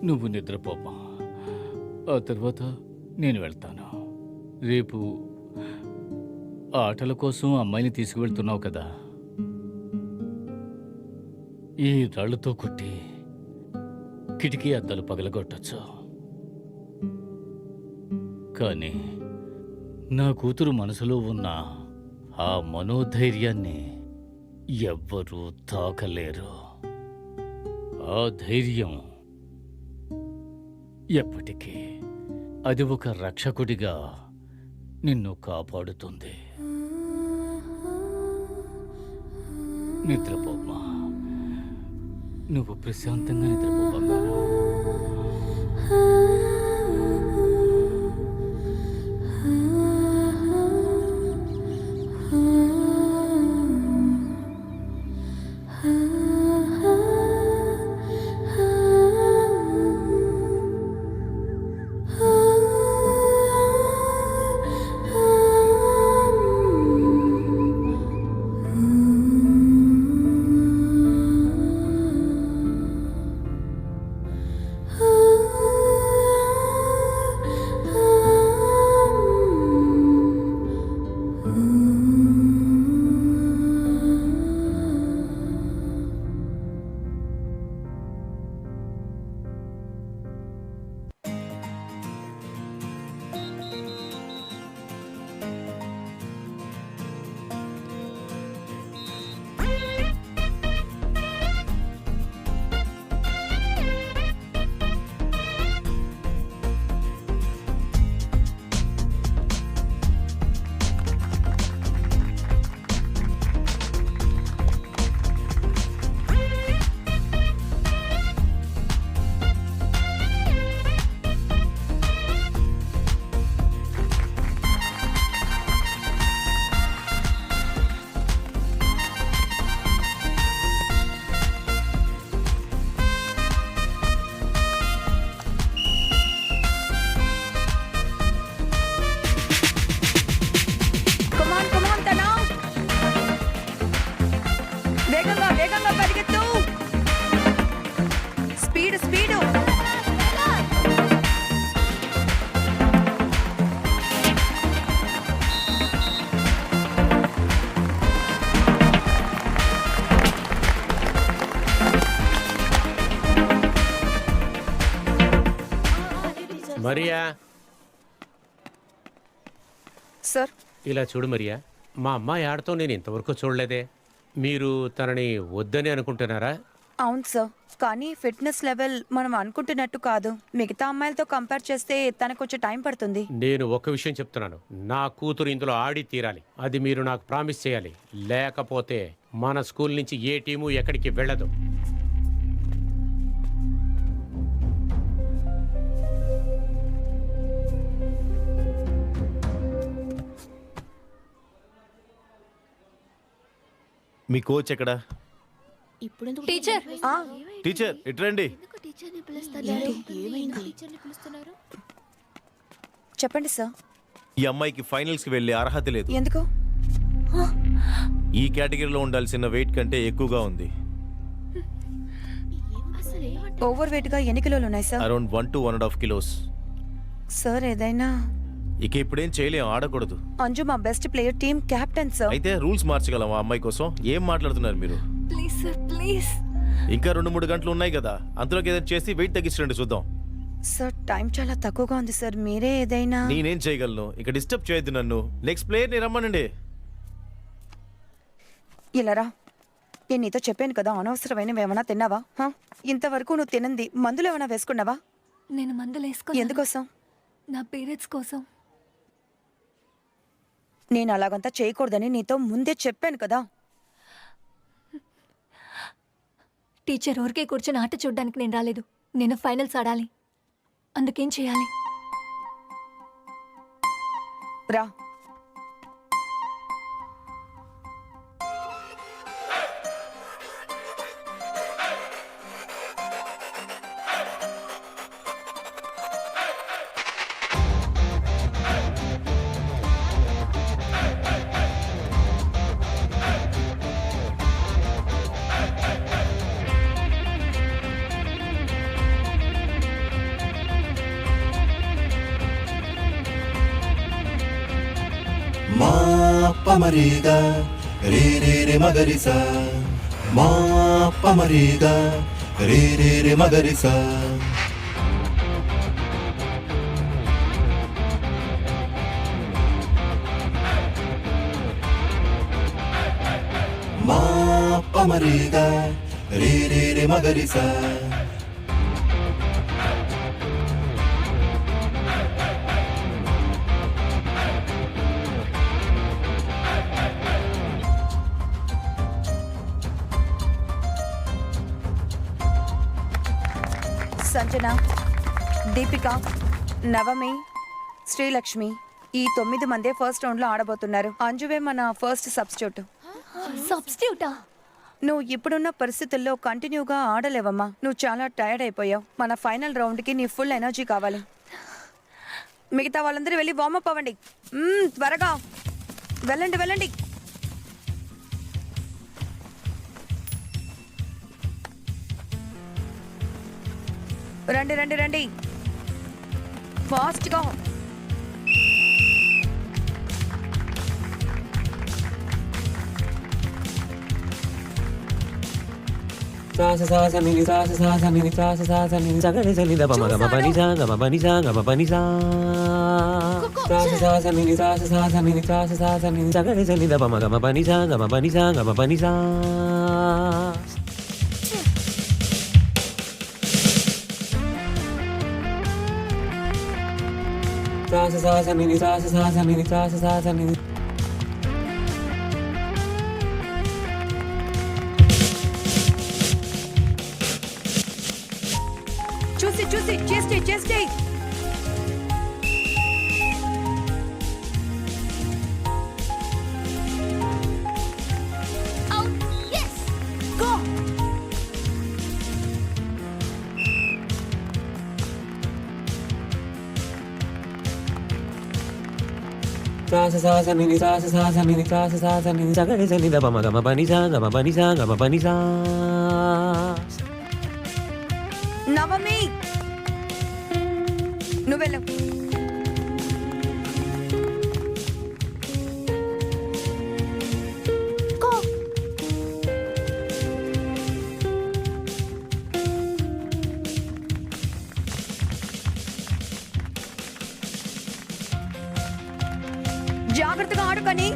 నువ్వు నిద్రపోమ్మా, ఆ తర్వాత నేను వెళ్తాను. రేపు ఆటల కోసం అమ్మాయిని తీసుకువెళ్తున్నావు కదా, ఈ రాళ్లతో కొట్టి కిటికీ అద్దాలు పగలగొట్టచ్చు. కానీ నా కూతురు మనసులో ఉన్న ఆ మనోధైర్యాన్ని ఎవ్వరూ తాకలేరు. ఆ ధైర్యం ఎప్పటికీ అది ఒక రక్షకుడిగా నిన్ను కాపాడుతుంది. నిద్రపోమ్మా, నువ్వు ప్రశాంతంగా నిద్రపో బంగారం. మరియా, సార్ ఇలా చూడు మరియా, మా అమ్మాయి ఆడతో నేను ఇంతవరకు చూడలేదే. మీరు తనని వద్దని అనుకుంటున్నారా? అవును సార్, కానీ ఫిట్నెస్ లెవెల్ మనం అనుకుంటున్నట్టు కాదు. మిగతా అమ్మాయిలతో కంపేర్ చేస్తే తనకు కొంచెం టైం పడుతుంది. నేను ఒక విషయం చెప్తున్నాను, నా కూతురు ఇందులో ఆడి తీరాలి. అది మీరు నాకు ప్రామిస్ చేయాలి. లేకపోతే మన స్కూల్ నుంచి ఏ టీము ఎక్కడికి వెళ్ళదు. మీ కోచ్ ఎక్కడా? టీచర్ టీచర్ ఇట్రండి. చెప్పండి సార్. ఈ అమ్మాయికి ఫైనల్స్కి వెళ్ళే అర్హత లేదు. ఎందుకు? ఈ కేటగిరీలో ఉండాల్సిన వెయిట్ కంటే ఎక్కువగా ఉంది. ఓవర్ వెయిట్ గా ఎన్ని కిలోలు ఉన్నాయి sir? Around 1 to 1.5 kilos. Sir ఏదైనా ఇక ఇప్పుడేం చేయలేం, ఆడకూడదు. అంజు మా best player, team captain sir. అయితే రూల్స్ మార్చగలం ఆ అమ్మాయి కోసం. ఏం మాట్లాడుతున్నారు మీరు? Please sir please. ఇంకా 2-3 గంటలు ఉన్నాయి కదా, అంతలోకి ఏదైనా చేసి వెయిట్ తగ్గించండి చూద్దాం. సార్ టైం చాలా తక్కువగా ఉంది సార్, మీరే ఏదైనా. నేనేం చేయగలను? ఇక డిస్టర్బ్ చేయొద్దు నన్ను. నెక్స్ట్ ప్లేయర్ని రమ్మనండి. ఇలా రా. నేను నీతో చెప్పాను కదా, అనవసరమైనవి ఏమైనా తిన్నావా? ఇంతవరకు నువ్వు తినంది మందులు ఏమైనా వేసుకున్నావా? నేను మందులు వేసుకో. ఎందుకోసం? నా పీరియడ్స్ కోసం. నేను అలాగంతా చేయకూడదని నీతో ముందే చెప్పాను కదా. టీచర్ ఊరికే కూర్చొని ఆట చూడ్డానికి నేను రాలేదు. నేను ఫైనల్స్ ఆడాలి. అందుకేం చేయాలి? రా. పమరిగా రే రే రే మగరిసా మా పమరిగా రే రే రే మగరిసా మా పమరిగా రే రే రే మగరిసా సంజన, దీపిక, నవమి, శ్రీలక్ష్మి ఈ 9 మందే ఫస్ట్ రౌండ్ లో ఆడబోతున్నారు. అంజువే మన ఫస్ట్ సబ్స్టిట్యూట్. సబ్స్టిట్యూటా? నువ్వు ఇప్పుడున్న పరిస్థితుల్లో కంటిన్యూగా ఆడలేవమ్మా. నువ్వు చాలా టైర్డ్ అయిపోయావు. మన ఫైనల్ రౌండ్ కి నీ ఫుల్ ఎనర్జీ కావాలి. మిగతా వాళ్ళందరూ వెళ్ళి వార్మప్ అవ్వండి. త్వరగా వెళ్ళండి వెళ్ళండి. రండి రండి రండి, ఫాస్ట్గా. చూసి చూసి చేస్తే చేస్తే. నవమి, నువ్వెళ్ళు. జాగ్రత్తగా ఆడుకొని.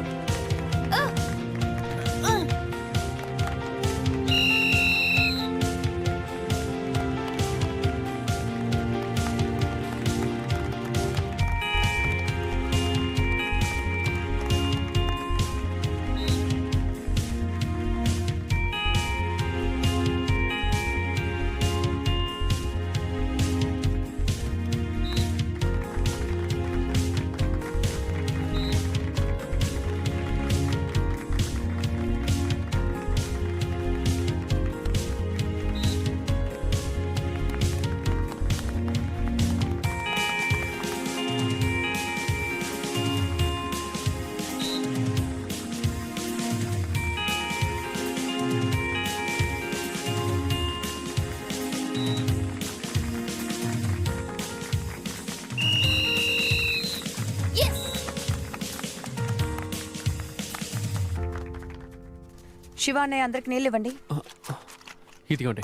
శివ అన్నయ్య, అందరికి నీళ్ళు ఇవ్వండి. ఇదిగోండి.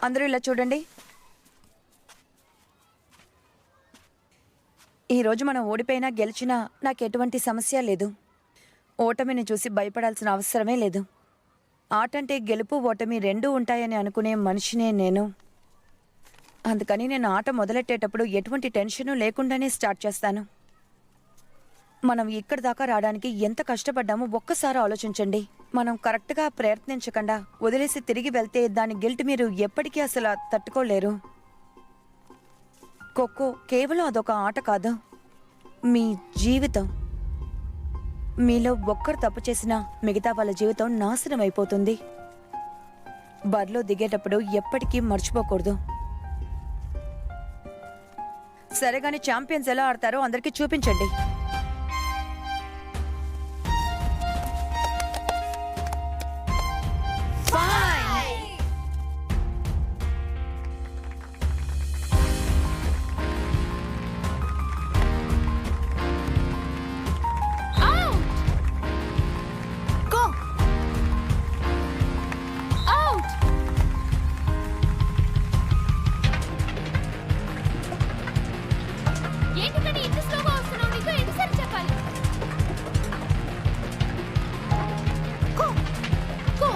అందరూ ఇలా చూడండి. ఈరోజు మనం ఓడిపోయినా గెలిచినా నాకు ఎటువంటి సమస్య లేదు. ఓటమిని చూసి భయపడాల్సిన అవసరమే లేదు. ఆట అంటే గెలుపు ఓటమి రెండూ ఉంటాయని అనుకునే మనిషినే నేను. అందుకని నేను ఆట మొదలెట్టేటప్పుడు ఎటువంటి టెన్షను లేకుండానే స్టార్ట్ చేస్తాను. మనం ఇక్కడి దాకా రావడానికి ఎంత కష్టపడ్డామో ఒక్కసారి ఆలోచించండి. మనం కరెక్ట్గా ప్రయత్నించకుండా వదిలేసి తిరిగి వెళ్తే దాని గిల్ట్ మీరు ఎప్పటికీ అసలు తట్టుకోలేరు. ఖోఖో కేవలం అదొక ఆట కాదు, మీ జీవితం. మీలో ఒక్కరు తప్పు చేసినా మిగతా వాళ్ళ జీవితం నాశనం అయిపోతుంది. బరిలో దిగేటప్పుడు ఎప్పటికీ మర్చిపోకూడదు. సరే గాని ఛాంపియన్స్ ఎలా ఆడతారో అందరికీ చూపించండి. ఏంటి కానీ ఇంత స్లోగా వస్తున్నావు? నీకు ఎన్నిసార్లు చెప్పాలి? కో కో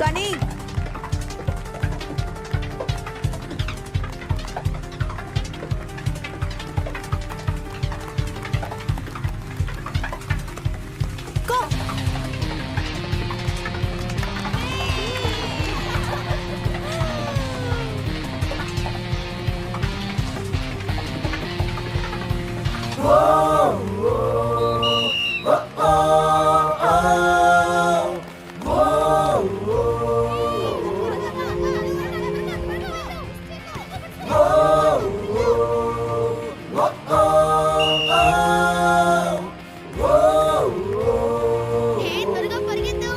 కానీ త్వరగా పరిగెత్తు.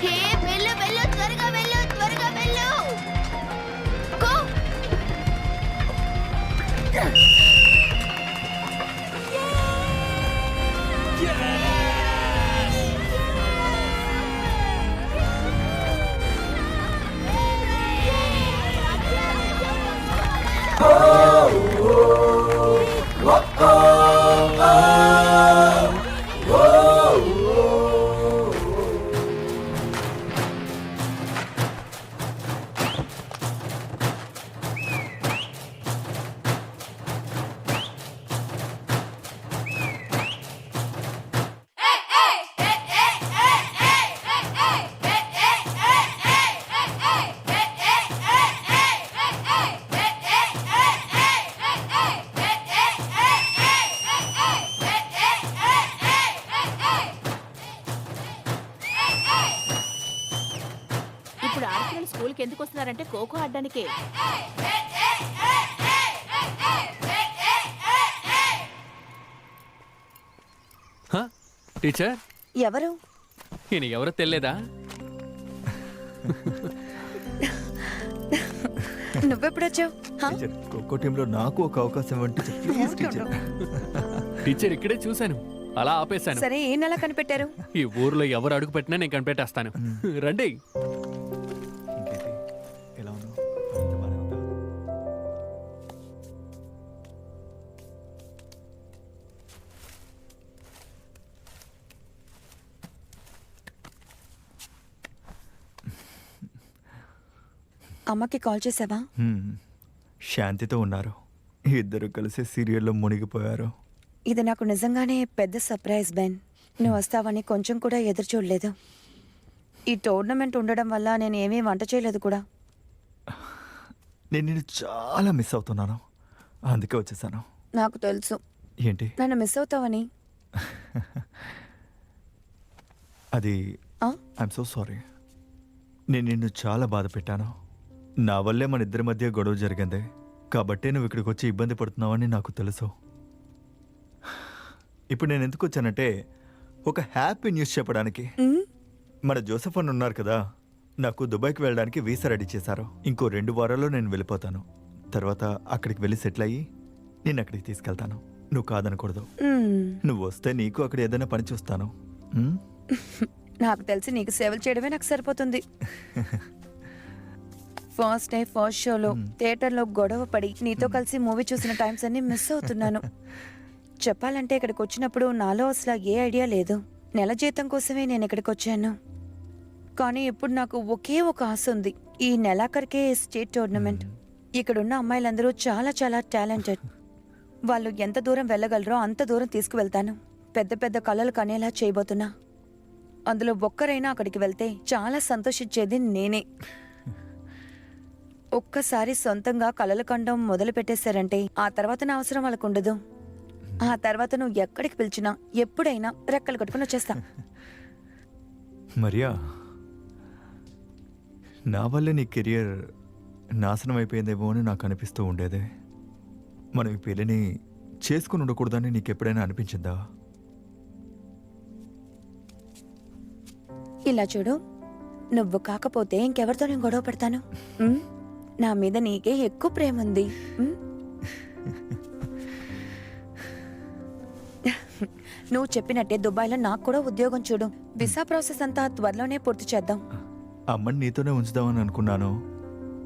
హే వెళ్ళు వెళ్ళు త్వరగా వెళ్ళు త్వరగా వెళ్ళు. గో ఇప్పుడు ఆడపిల్లలు స్కూల్కి ఎందుకు వస్తున్నారంటే ఖోఖో ఆడడానికే. హ? టీచర్ ఎవరు? ఈయన ఎవరో తెలియదా? నువ్వెప్పుడొచ్చావు? టీచర్ ఖోఖో టీంలో నాకు ఒక అవకాశం ఇవ్వండి టీచర్. Please teacher. టీచర్ ఇక్కడే చూశాను, అలా ఆపేశాను. సరే ఏం ఎలా కనిపెట్టారు? ఈ ఊర్లో ఎవరు అడుగు పెట్టినా నేను కనిపెట్టేస్తాను. రండి. ఇంకేంటి? ఎలా ఉన్నావు? అంతా బాగానే ఉందా? అమ్మకి కాల్ చేసావా? శాంతితో ఉన్నారు. ఇద్దరు కలిసి సీరియల్లో మునిగిపోయారు. ఇది నాకు నిజంగానే పెద్ద సర్ప్రైజ్ బెన్. నువ్వు వస్తావని కొంచెం కూడా ఎదురు చూడలేదు. ఈ టోర్నమెంట్ ఉండడం వల్ల నేను ఏమీ వంట చేయలేదు కూడా. నేను నిన్ను చాలా మిస్ అవుతున్నాను, అందుకే వచ్చేసాను. నాకు తెలుసు ఏంటి? నన్ను మిస్ అవుతావని. అది ఆ? I'm so sorry. నేను నిన్ను చాలా బాధ పెట్టాను. నా వల్లే మన ఇద్దరి మధ్య గొడవ జరిగింది కాబట్టే నువ్వు ఇక్కడికి వచ్చి ఇబ్బంది పడుతున్నావని నాకు తెలుసు. ఇప్పుడు నేను ఎందుకు వచ్చానంటే ఒక హ్యాపీ న్యూస్ చెప్పడానికి. మన జోసెఫ్ అన్న ఉన్నారు కదా, నాకు దుబాయ్కి వెళ్ళడానికి వీసా రెడీ చేశారు. ఇంకో 2 వారాల్లో నేను వెళ్ళిపోతాను. తర్వాత అక్కడికి వెళ్ళి సెటిల్ అయ్యి నేను అక్కడికి తీసుకెళ్తాను. నువ్వు కాదనకూడదు. నువ్వు వస్తే నీకు అక్కడ ఏదైనా పని చూస్తాను. నాకు తెలిసి నీకు సేవలు చేయడమే నాకు సరిపోతుంది. ఫస్ట్ డే ఫస్ట్ షోలో థియేటర్లో గొడవ పడి నీతో కలిసి మూవీ చూసిన టైమ్స్ అన్ని మిస్ అవుతున్నాను. చెప్పాలంటే ఇక్కడికి వచ్చినప్పుడు నాలో అసలు ఏ ఐడియా లేదు. నెల జీతం కోసమే నేను ఇక్కడికి వచ్చాను. కానీ ఇప్పుడు నాకు ఒకే ఒక ఆశ ఉంది. ఈ నెలాఖరికే స్టేట్ టోర్నమెంట్. ఇక్కడున్న అమ్మాయిలందరూ చాలా చాలా టాలెంటెడ్. వాళ్ళు ఎంత దూరం వెళ్ళగలరో అంత దూరం తీసుకువెళ్తాను. పెద్ద పెద్ద కళలు కనేలా చేయబోతున్నా. అందులో ఒక్కరైనా అక్కడికి వెళ్తే చాలా సంతోషించేది నేనే. ఒక్కసారి సొంతంగా కలలు కండం మొదలు పెట్టేశారంటే ఆ తర్వాత నా అవసరం వాళ్ళకు ఉండదు. ఆ తర్వాత నువ్వు ఎక్కడికి పిలిచినా ఎప్పుడైనా రెక్కలు కట్టుకుని వచ్చేస్తా. మరియా, నా వల్లే నీ కెరియర్ నాశనం అయిపోయిందేమో అని నాకు అనిపిస్తూ ఉండేదే. మనం ఈ పెళ్ళిని చేసుకుని ఉండకూడదని నీకు ఎప్పుడైనా అనిపించిందా? ఇలా చూడు, నువ్వు కాకపోతే ఇంకెవరితో నేను గొడవ పడతాను? ఉమ్? నా మీద నీకే ఎక్కువ ప్రేమ ఉంది. ఉమ్? నువ్వు చెప్పినట్టే దుబాయ్లో నాకు కూడా ఉద్యోగం చూడు. వీసా ప్రాసెస్ అంతా త్వరలోనే పూర్తి చేద్దాం. అమ్మని నీతోనే ఉంచుదామని అనుకున్నాను.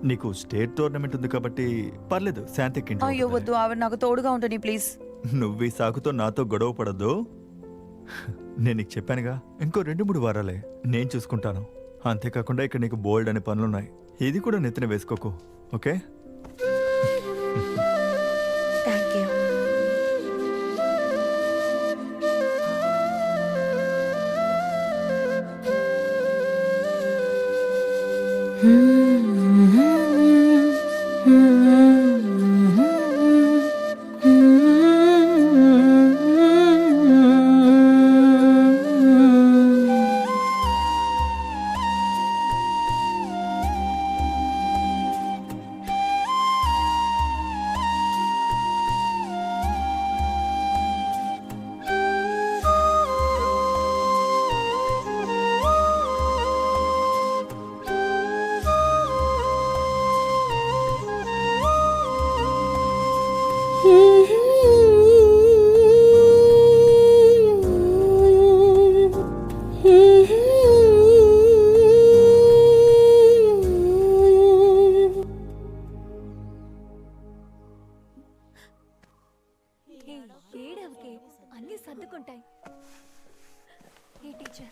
నీకు స్టేట్ టోర్నమెంట్ ఉంది కాబట్టి పర్లేదు, శాంతికి ఇంట్లో అయ్యో ఉంటుంది. వద్దు, ఆవిడ నాకు తోడుగా ఉంటుంది ప్లీజ్. నువ్వు ఈ సాకుతో నాతో గొడవ పడద్దు. నేను నీకు చెప్పానుగా, ఇంకో 2-3 వారాలే నేను చూసుకుంటాను. అంతేకాకుండా ఇక్కడ నీకు బోల్డ్ అనే పనులున్నాయి. ఇది కూడా నెత్తిన వేసుకోకు, ఓకే? Thank you. ఏడవకే, అన్నీ సర్దుకుంటాయి. ఏ టీచర్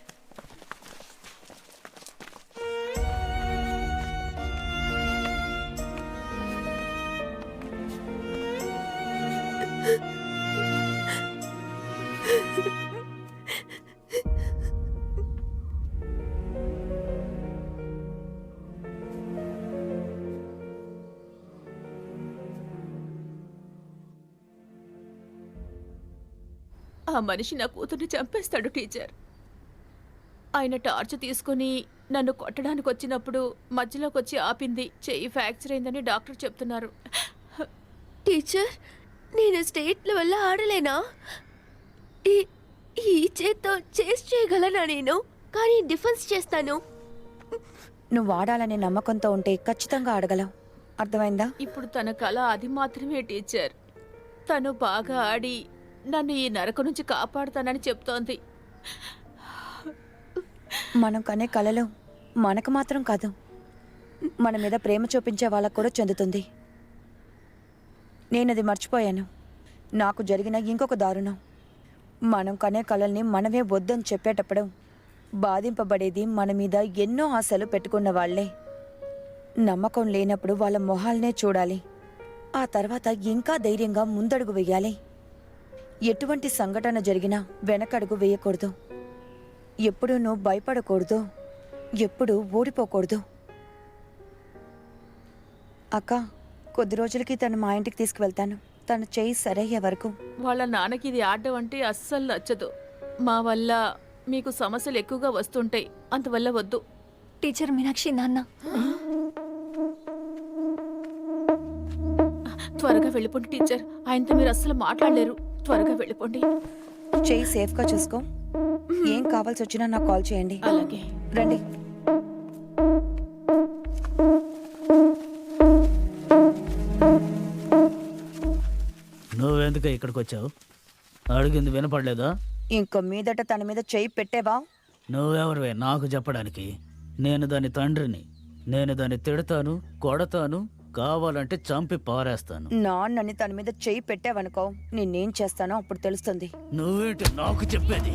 ఆ మనిషి నా కూతుర్ని చంపేస్తాడు టీచర్. ఆయన టార్చ్ తీసుకుని నన్ను కొట్టడానికి వచ్చినప్పుడు మధ్యలోకి వచ్చి ఆపింది. చెయ్యి ఫ్రాక్చర్ అయిందని డాక్టర్ చెప్తున్నారు. టీచర్, నేను స్టేట్ లెవెల్లో ఆడలేనా? ఈ చేత్తో చేసి చేయగలనా నేను? కానీ డిఫెన్స్ చేస్తాను. నువ్వు ఆడాలనే నమ్మకంతో ఉంటే ఖచ్చితంగా ఆడగలవు. అర్థమైందా? ఇప్పుడు తన కళ అది మాత్రమే టీచర్. తను బాగా ఆడి నన్ను ఈ నరక నుంచి కాపాడుతానని చెప్తోంది. మనం కనే కలలో మనకు మాత్రం కాదు, మన మీద ప్రేమ చూపించే వాళ్ళకు కూడా చెందుతుంది. నేనది మర్చిపోయాను. నాకు జరిగిన ఇంకొక దారుణం. మనం కనే కలల్ని మనమే వద్దని చెప్పేటప్పుడు బాధింపబడేది మన మీద ఎన్నో ఆశలు పెట్టుకున్న వాళ్లే. నమ్మకం లేనప్పుడు వాళ్ళ మొహాల్నే చూడాలి. ఆ తర్వాత ఇంకా ధైర్యంగా ముందడుగు వేయాలి. ఎటువంటి సంఘటన జరిగినా వెనకడుగు వేయకూడదు. ఎప్పుడూ నువ్వు భయపడకూడదు, ఎప్పుడూ ఓడిపోకూడదు. అక్క, కొద్ది రోజులకి తను మా ఇంటికి తీసుకువెళ్తాను. తను చేయి సరయ్యే వరకు. వాళ్ళ నాన్నకి ఇది ఆడడం అంటే అస్సలు నచ్చదు. మా వల్ల మీకు సమస్యలు ఎక్కువగా వస్తుంటాయి, అందువల్ల వద్దు. టీచర్ మీనాక్షి నాన్న. త్వరగా వెళ్ళిపోండి టీచర్, ఆయనతో మీరు అస్సలు మాట్లాడలేరు. త్వరగా వెళ్ళిపోండి. చేయి సేఫ్గా చూసుకో. ఏం కావాల్సి వచ్చినా నాకు కాల్ చేయండి. అలాగే. రండి. నువ్వెందుకు ఇక్కడికి వచ్చావు? అడిగింది వినపడలేదా? ఇంకో మీదట తన మీద చేయి పెట్టేవా? నువ్వెవరివే నాకు చెప్పడానికి? నేను దాని తండ్రిని. నేను దాన్ని తిడతాను, కొడతాను, కావాలంటే చంపి పారేస్తాను. నాన్నని తన మీద చేయి పెట్టావనుకో, నేనేం చేస్తానో అప్పుడు తెలుస్తుంది. నువ్వేంటి నాకు చెప్పేది?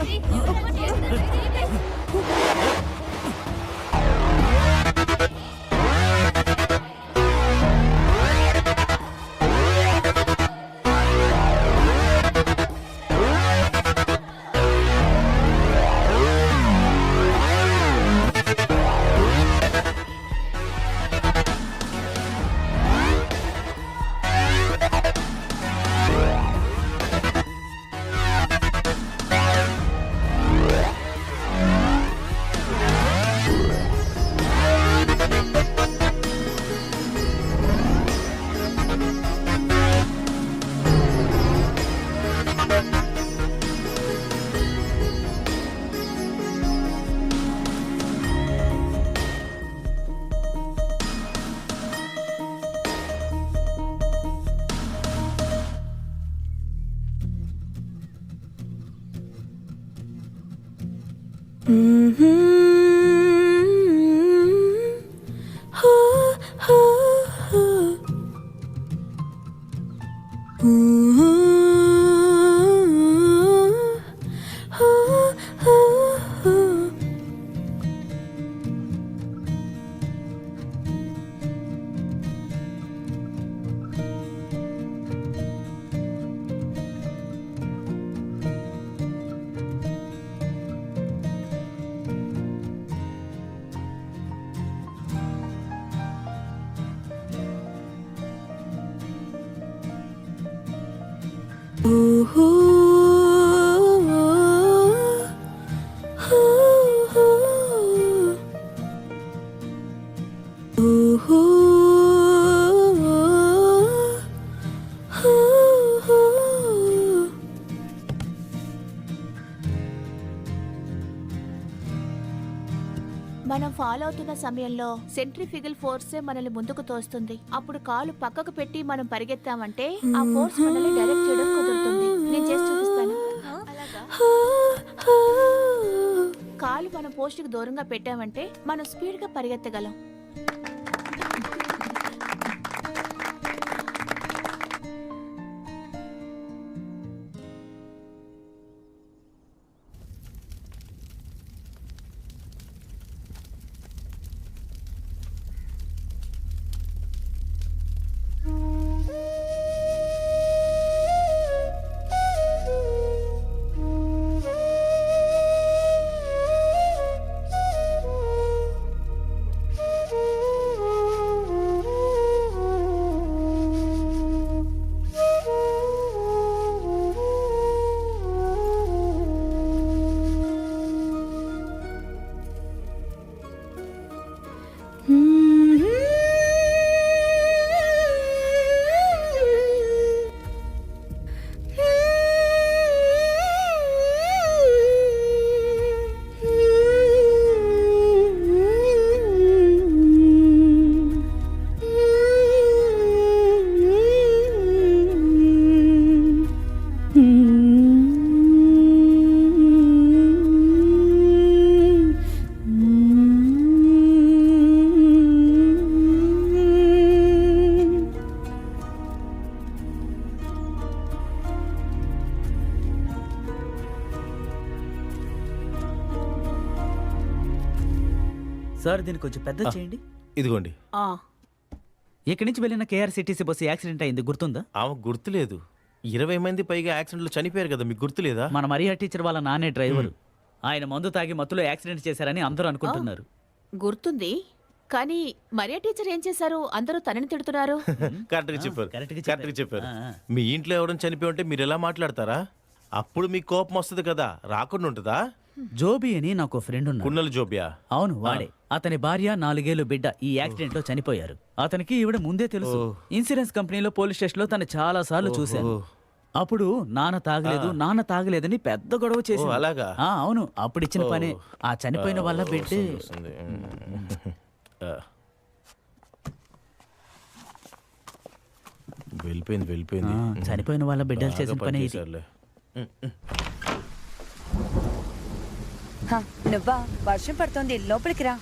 మనం ఫాలో అవుతున్న సమయంలో సెంట్రిఫిగల్ ఫోర్సే మనల్ని ముందుకు తోస్తుంది. అప్పుడు కాలు పక్కకు పెట్టి మనం పరిగెత్తామంటే ఆ ఫోర్స్ మనల్ని డైరెక్ట్ చేయడం కుదురుతుంది. నేను చేసి చూపిస్తాను. కాలు మనం పోస్ట్కి దూరంగా పెట్టామంటే మనం స్పీడ్గా పరిగెత్తగలం. సార్ దీన్ని కొంచెం పెద్ద చేయండి. ఇదిగోండి. ఇక్కడి నుంచి వెళ్ళిన కేఆర్సిటీసీ బస్సు యాక్సిడెంట్ అయింది, గుర్తుందా? ఆమె గుర్తులేదు. 20 మంది పైగా యాక్సిడెంట్లో చనిపోయారు కదా, మీకు గుర్తులేదా? మన మరియా టీచర్ వాళ్ళ నాన్నే డ్రైవరు. ఆయన మందు తాగి మత్తులో యాక్సిడెంట్ చేశారని అందరూ అనుకుంటున్నారు. గుర్తుంది, కానీ మరియా టీచర్ ఏం చేశారు? అందరూ తనని తిడుతున్నారు. కరెక్ట్గా చెప్పారు, కరెక్ట్గా చెప్పారు. మీ ఇంట్లో ఎవరైనా చనిపోయి ఉంటే మీరు ఎలా మాట్లాడతారా? అప్పుడు మీకు కోపం వస్తుంది కదా, రాకుండా ఉంటుందా? జోబి అని నాకు ఫ్రెండ్ ఉన్నాడు. కున్నలు జోబియా? అవును, వాడే. అతని భార్య 4 ఏళ్ల బిడ్డ ఈ యాక్సిడెంట్ లో చనిపోయారు. అతనికి ఈవిడ ముందే తెలుసు. ఇన్సూరెన్స్ కంపెనీలో పోలీస్ స్టేషన్ లో తను చాలా సార్లు చూశాను. అప్పుడు నాన్న తాగలేదని పెద్ద గొడవ చేసి. అలాగా? అవును, అప్పుడు ఇచ్చిన పనే. ఆ చనిపోయిన వాళ్ళ బిడ్డ వెళ్ళిపోయింది. చనిపోయిన వాళ్ళ బిడ్డలు చేసిన పనే ఇది. నువ్వా? వర్షం పడుతోంది, లోపలికి రా.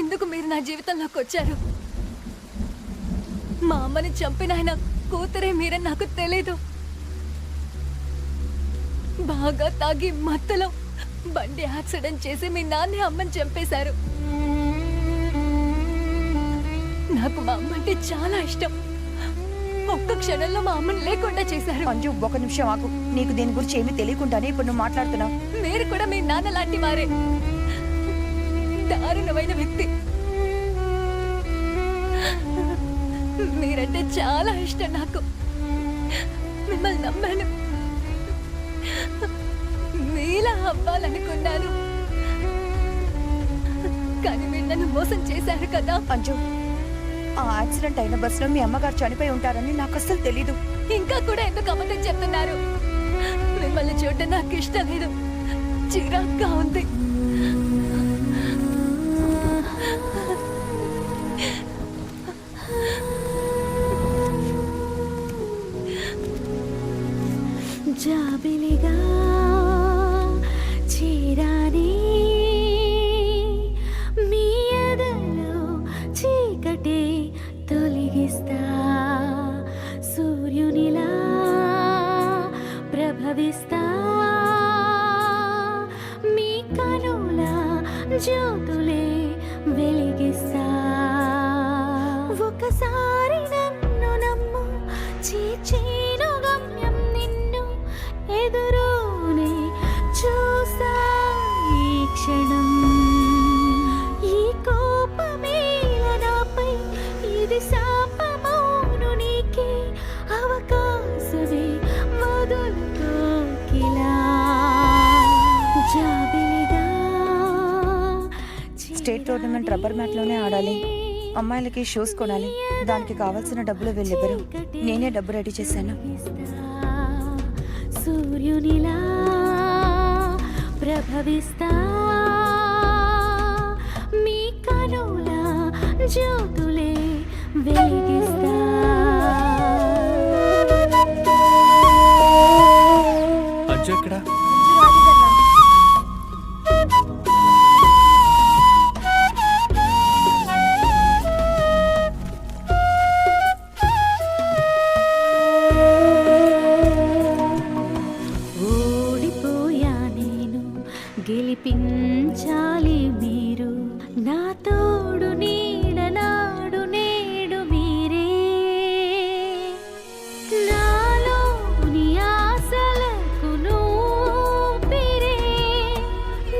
ఎందుకు మీరు నా జీవితంలోకి వచ్చారు? మా అమ్మని చంపిన ఆయన కూతురే మీరని నాకు తెలీదు. బాగా తాగి మత్తులో బండి యాక్సిడెంట్ చేసి మీ నాన్నే అమ్మని చంపేశారు. నాకు మా అమ్మ అంటే చాలా ఇష్టం. ఒక్క క్షణంలో మా అమ్మని లేకుండా చేశారు. అంజు, ఒక నిమిషం ఆగు. నీకు దీని గురించి ఏమీ తెలియకుండానే ఇప్పుడు నువ్వు మాట్లాడుతున్నావు. మీరు కూడా మీ నాన్న లాంటి వారే. దారుణమైన వ్యక్తి. మీరంటే చాలా ఇష్టం నాకు. మిమ్మల్ని నమ్మాను, మీలా అవ్వాలనుకున్నాను. కానీ మీరు నన్ను మోసం చేశారు కదా. అంజు, ఆ యాక్సిడెంట్ అయిన బస్సులో మీ అమ్మగారు చనిపోయి ఉంటారని నాకు అస్సలు తెలీదు. ఇంకా కూడా ఎందుకు అబద్ధం చెప్తున్నారు? మిమ్మల్ని చూడటం నాకు ఇష్టం లేదు, చిరాగ్గా ఉంది. జాబిలిగా చీరాని మీ ఎదలో చీకటి తొలగిస్తా, సూర్యునిలా ప్రభవిస్తా, మీ కనుల జ్యోతులే వెలిగిస్తా. ఒకసారి నన్ను నమ్ము, చేచేను గమ్యం నిన్ను ఎదురునే చూసా ఈ క్షణం. ఈ కోపమేల నాపై, ఇది శాపమౌను నీకే అవకాశమే స్టేట్ టోర్నమెంట్ రబ్బర్ మ్యాట్లోనే ఆడాలి. అమ్మాయిలకి షూస్ కొనాలి. దానికి కావాల్సిన డబ్బులు వీళ్ళివ్వరు. నేనే డబ్బు రెడీ చేశాను. సూర్యునిలా ప్రభవిస్తా మీ కనుల జ్యోతులే వెలిగిస్తా. అంజు ఎక్కడ? ఓడిపోయా నేను, గెలిపించాలి మీరు. నా తోడు నీడ నాడు నేడు మీరే. నాలోని ఆశలకు నూపిరే.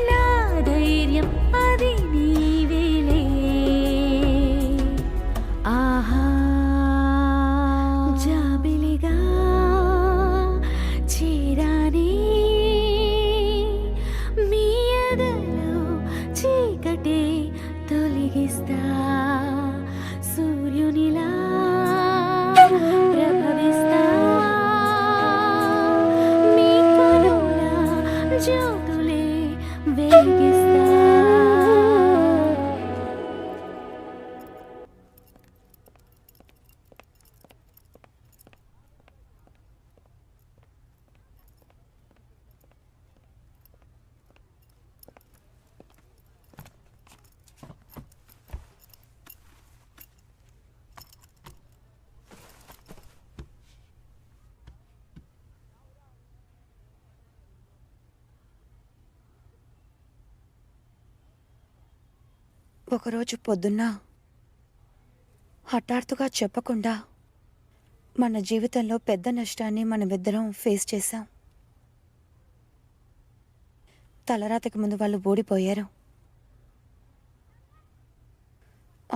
నా ధైర్యం అది నీవేలే. ఆహా జాబిలిగా చేరానే మీ ఎదలో చీకటే తొలగిస్తా. సూర్యునిలా ప్రభవిస్తా మీ కనుల జ్యోతులే వెలిగిస్తా. ఒకరోజు పొద్దున్న హఠాత్తుగా చెప్పకుండా మన జీవితంలో పెద్ద నష్టాన్ని మనమిద్దరం ఫేస్ చేశాం. తలరాతకి ముందు వాళ్ళు ఓడిపోయారు.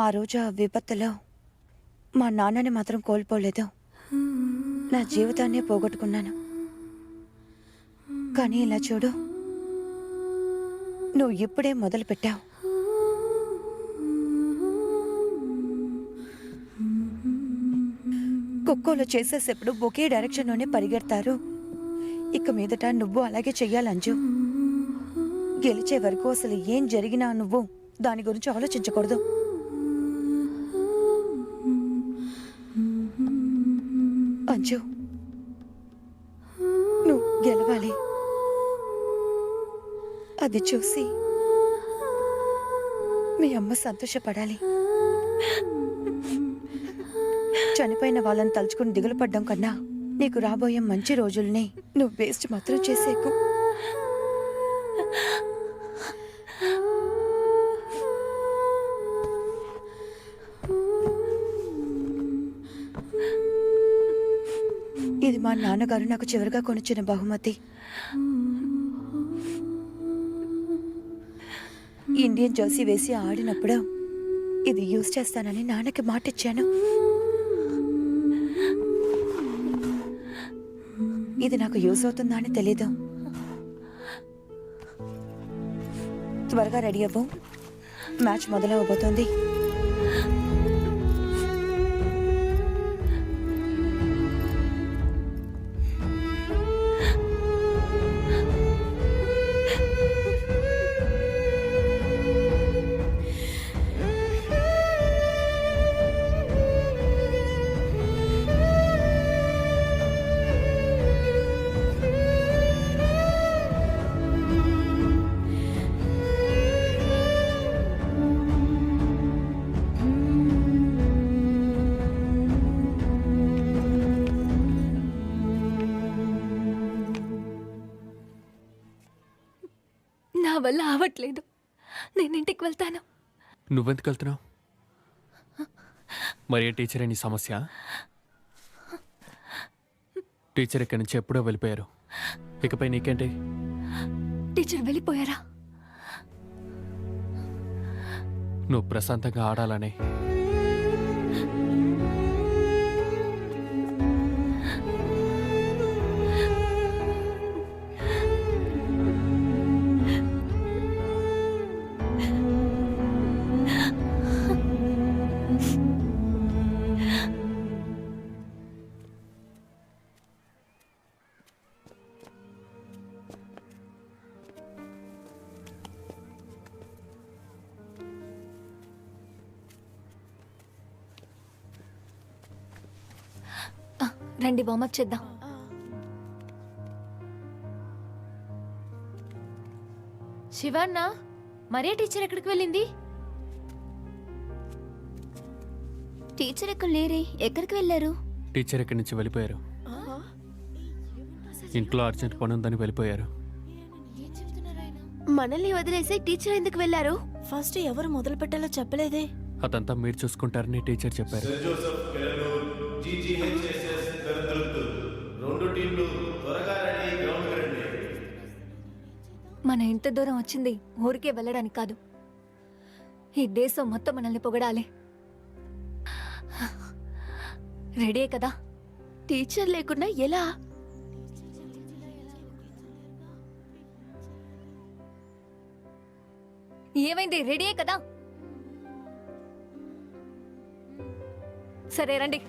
ఆ రోజు ఆ విపత్తులో మా నాన్నని మాత్రం కోల్పోలేదు. నా జీవితాన్నే పోగొట్టుకున్నాను. కానీ ఇలా చూడు, నువ్వు ఇప్పుడే మొదలు పెట్టావు. ఖోఖోలో చేసేసేప్పుడు ఒకే డైరెక్షన్లోనే పరిగెడతారు. ఇక మీదట నువ్వు అలాగే చెయ్యాలంజు. గెలిచే వరకు అసలు ఏం జరిగినా నువ్వు దాని గురించి ఆలోచించకూడదు. అంజు, నువ్వు గెలవాలి. అది చూసి మీ అమ్మ సంతోషపడాలి. చనిపోయిన వాళ్ళని తలుచుకుని దిగులు పడ్డం కన్నా నీకు రాబోయే మంచి రోజుల్ని నువ్వు వేస్ట్ మాత్రం చేసేకు. ఇది మా నాన్నగారు నాకు చివరిగా కొనిచ్చిన బహుమతి. ఇండియన్ జెర్సీ వేసి ఆడినప్పుడు ఇది యూజ్ చేస్తానని నాన్నకి మాటిచ్చాను. ఇది నాకు యూజ్ అవుతుందా అని తెలీదు. త్వరగా రెడీ అవ్వు, మ్యాచ్ మొదలవబోతోంది. నా వల్ల అవ్వట్లేదు. నేను ఇంటికి వెళ్తాను. నువ్వెందుకు వెళ్తున్నావు? మరి టీచరే నీ సమస్య? టీచర్ ఇక్కడి నుంచి ఎప్పుడో వెళ్ళిపోయారు. ఇకపై నీకేంటి? టీచర్ వెళ్ళిపోయారా? నువ్వు ప్రశాంతంగా ఆడాలని. రండి వార్మప్ చేద్దాం. శివన్న, మరే టీచర్ ఎక్కడికి వెళ్ళింది? టీచర్ ఎక్కడ లేరే, ఎక్కడికి వెళ్ళారు? టీచర్ ఇక్కడి నుంచి వెళ్ళిపోయారు. ఇంట్లో అర్జెంట్ పని ఉందని వెళ్ళిపోయారు. మనల్ని వదిలేసి టీచర్ ఎందుకు వెళ్ళారు? ఫస్ట్ ఎవరు మొదలు పెట్టాలో చెప్పలేదే. అదంతా మీరు చూసుకుంటారని టీచర్ చెప్పారు. మన ఇంత దూరం వచ్చింది ఊరికే వెళ్ళడానికి కాదు, ఈ దేశం మొత్తం మనల్ని పొగడాలి. రెడీ కదా? టీచర్ లేకుండా ఎలా? ఏమైంది? రెడీ కదా? సరే రండి.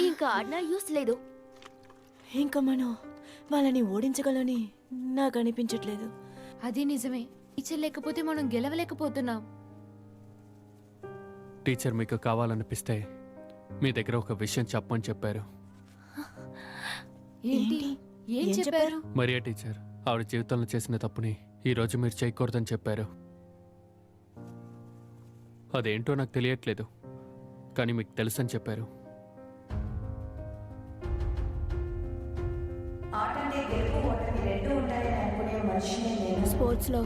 ఇంకా ఆడినా యూస్ లేదు. ఇంకా మనం వాళ్ళని ఓడించగలని నాకు అనిపించట్లేదు. అది నిజమే. టీచర్ లేకపోతే మనం గెలవలేకపోతున్నాం. టీచర్ మీకు కావాలనిపిస్తే మీ దగ్గర ఒక విషయం చెప్పమని చెప్పారు. ఏంటి? ఏం చెప్పారు? మరియా టీచర్ ఆవిడ జీవితంలో చేసిన తప్పుని ఈ రోజు మీరు చేయకూడదని చెప్పారు. అదేంటో నాకు తెలియట్లేదు, కానీ మీకు తెలుసని చెప్పారు. స్పోర్ట్స్లో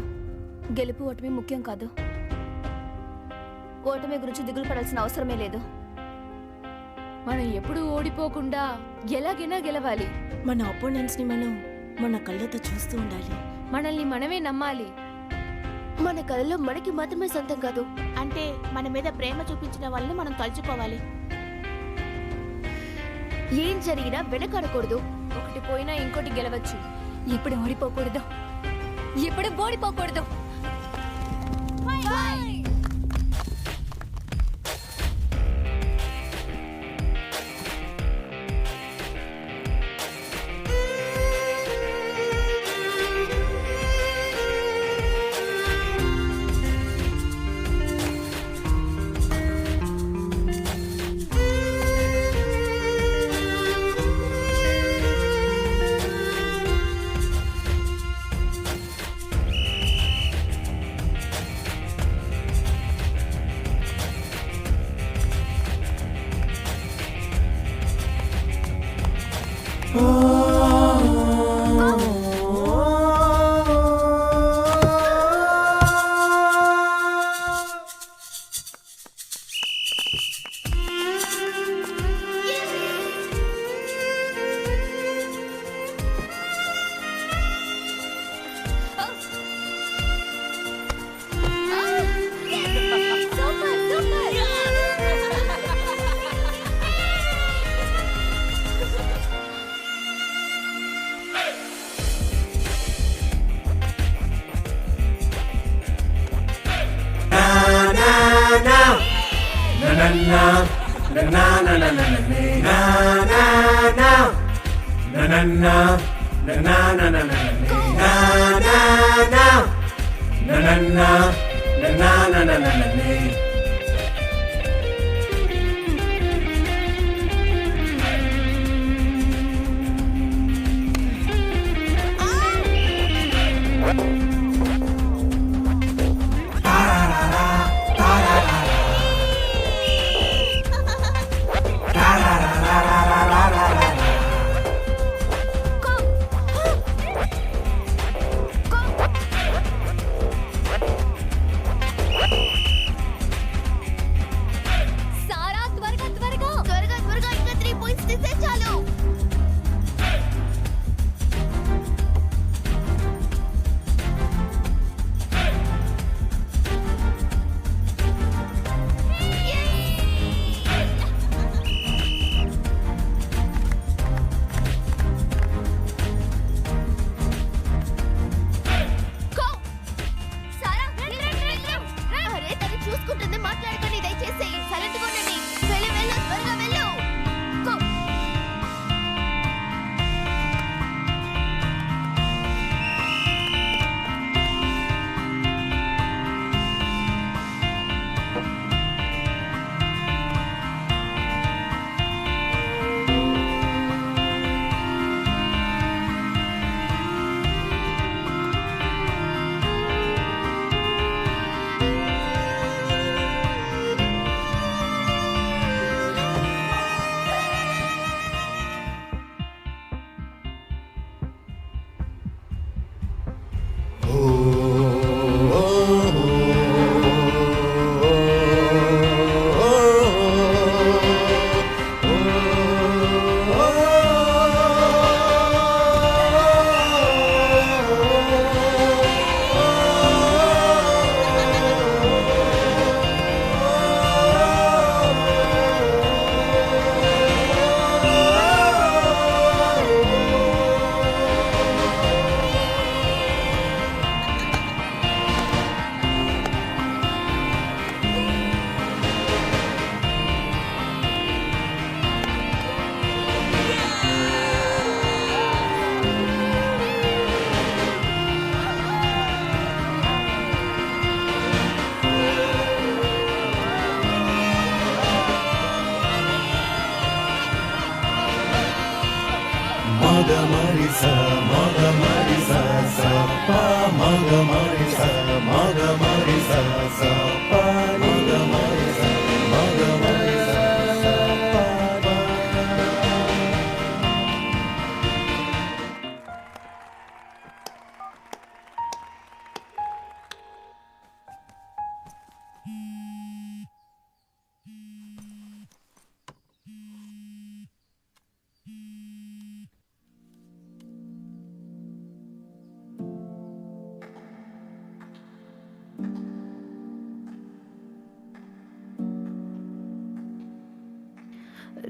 గెలుపు ఓటమి ముఖ్యం కాదు. ఓటమి గురించి దిగులు పడాల్సిన అవసరమే లేదు. మనం ఎప్పుడూ ఓడిపోకుండా ఎలాగైనా గెలవాలి. మన అపోనెంట్స్ని మనం మన కళ్ళతో చూస్తూ ఉండాలి. మనల్ని మనమే నమ్మాలి. మన కళలో మనకి మాత్రమే సొంతం కాదు. అంటే మన మీద ప్రేమ చూపించిన వాళ్ళని మనం తలుచుకోవాలి. ఏం జరిగినా వెనకాడకూడదు. ఒకటి పోయినా ఇంకోటి గెలవచ్చు. ఇప్పుడు ఓడిపోకూడదు. ఎప్పుడు ఓడిపోకూడదు.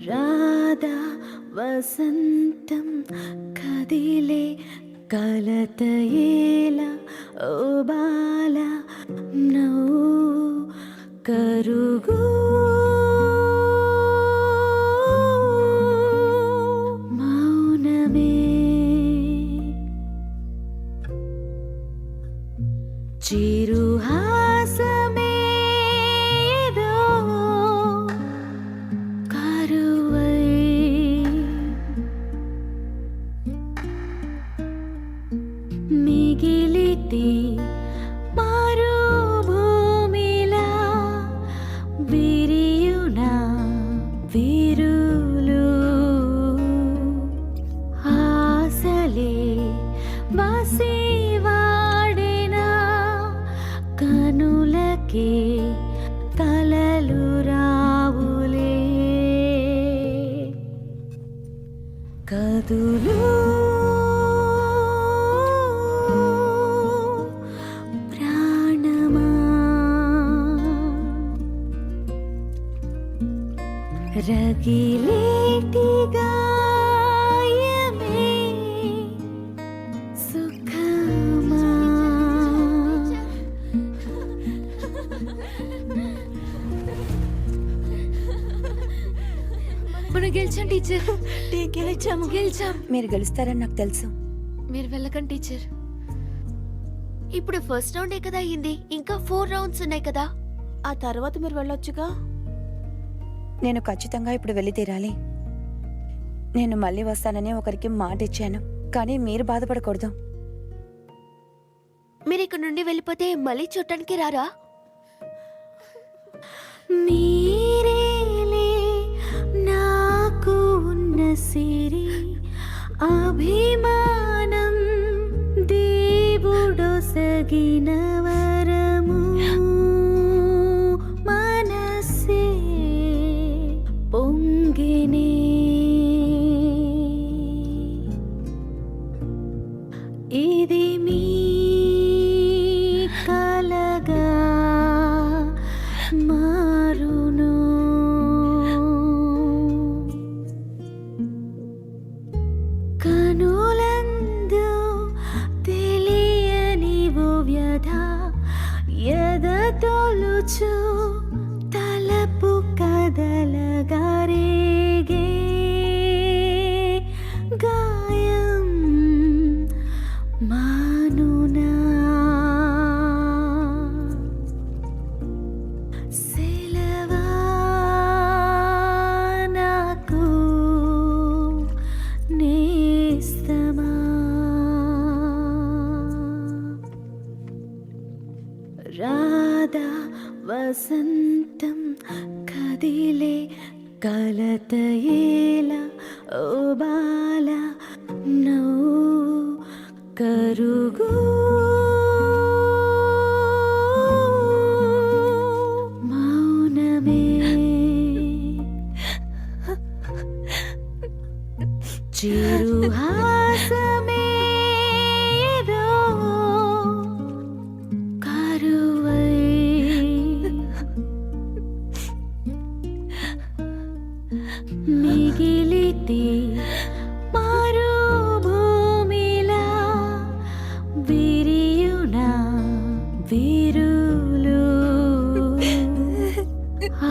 రాధా వసంతం కదిలే కలతయేలా ఓ బాల నవ్వు కరుగు మౌనమే చిరుహాసమే ఏదో కరువై మిగిలితే మరుభూమిలా విరియునా విరులు ఆశలే వాసివాడినా కనులకే కలలు రావులే కదులు ప్రాణమా రగిలేటి గాయమే సుఖమా మనం గెలిచాం టీచర్. గెలిచాం. మీరు గెలుస్తారని నాకు తెలుసు. మీరు వెళ్ళకండి టీచర్. ఇప్పుడు ఫస్ట్ రౌండే కదా అయింది, ఇంకా 4 రౌండ్స్ ఉన్నాయి కదా. ఆ తర్వాత మీరు వెళ్ళొచ్చుగా. నేను ఖచ్చితంగా ఇప్పుడు వెళ్ళి తీరాలి. నేను మళ్ళీ వస్తానని ఒకరికి మాట ఇచ్చాను, కానీ మీరు బాధపడకూడదు. మీరు ఇక్కడ నుండి వెళ్ళిపోతే మళ్ళీ చూడటానికి రారా? మీరేలే నాకు ఉన్న సిరి అభిమానం దేవుడొసగిన వరము మనసే పొంగినే ఇది మీ కలగా మారును కనులందు తెలియని ఓ వ్యధ ఎద తొలుచు తలపు కదలగారేగే గాయం మానునా సెలవా నాకు నేస్తమా రాధా వసంతం కదిలే కలతయేలా ఓ బాల నవ్వు కరుగు మౌనమే చిరుహాసమే ఏదో కరువై మిగిలితే మరుభూమిలా విరియునా విరులు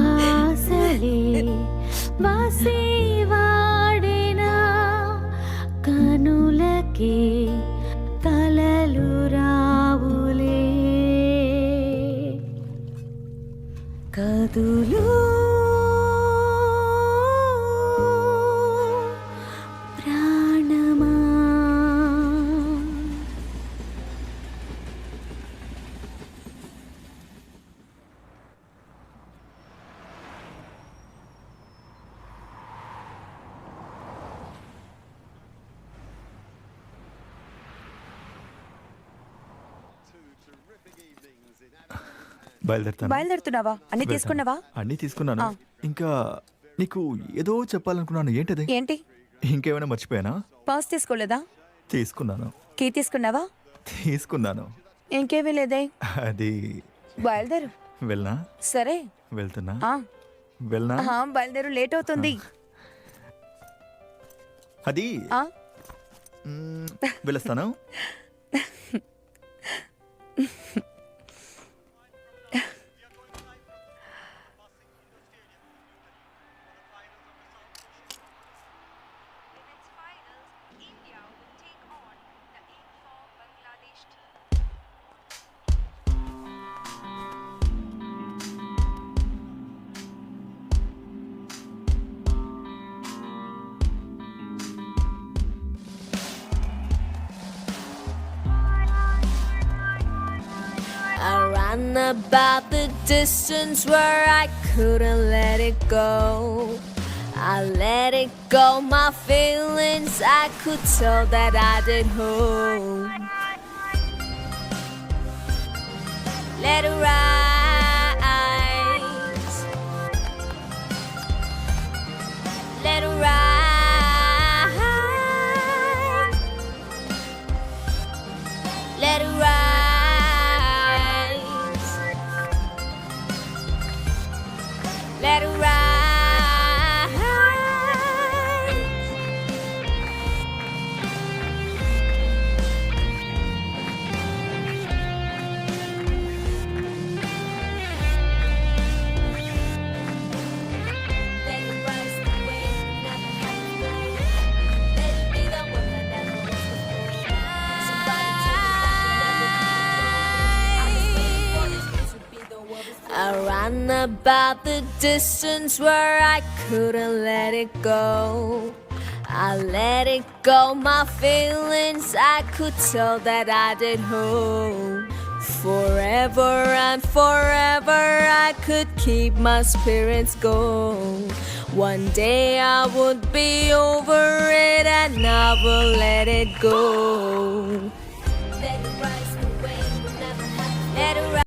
ఆశలే వాసివాడినా కనులకే కలలు రావులే కదులు బయలుదేరుతాను. బయలుదేరుతున్నావా? అన్ని వెళ్తాను. తీసుకున్నావా? అన్నీ తీసుకున్నాను. ఆ. ఇంకా నీకు ఏదో చెప్పాలనుకున్నాను. ఏంటది? ఏంటి? ఇంకేమైనా మర్చిపోయానా? పాస్ తీసుకోలేదా? తీసుకున్నాను. కీ తీసుకున్నావా? తీసుకున్నాను. ఇంకేమీ లేదే. అది బయలుదేరు. వెళ్ళనా? సరే. వెళ్తున్నా. ఆ. వెళ్ళనా? ఆహా, బయలుదేరు, లేట్ అవుతుంది. అది ఆ. వెళ్ళొస్తాను. I ran about the distance where I couldn't let it go. I let it go, my feelings, I could tell that I did hold. Let it rise. Let it rise. Let it rise. Let it rise. Let it rise the way you never had before. Let it be the one that never was before. Somebody told me that you never could. I was waiting for this to be the one before. I ran about the distance where I couldn't let it go. I let it go, my feelings, I could tell that I did hold. Forever and forever, I could keep my spirits going. One day I would be over it and I will let it go. Let it rise the way you never had. Let it rise.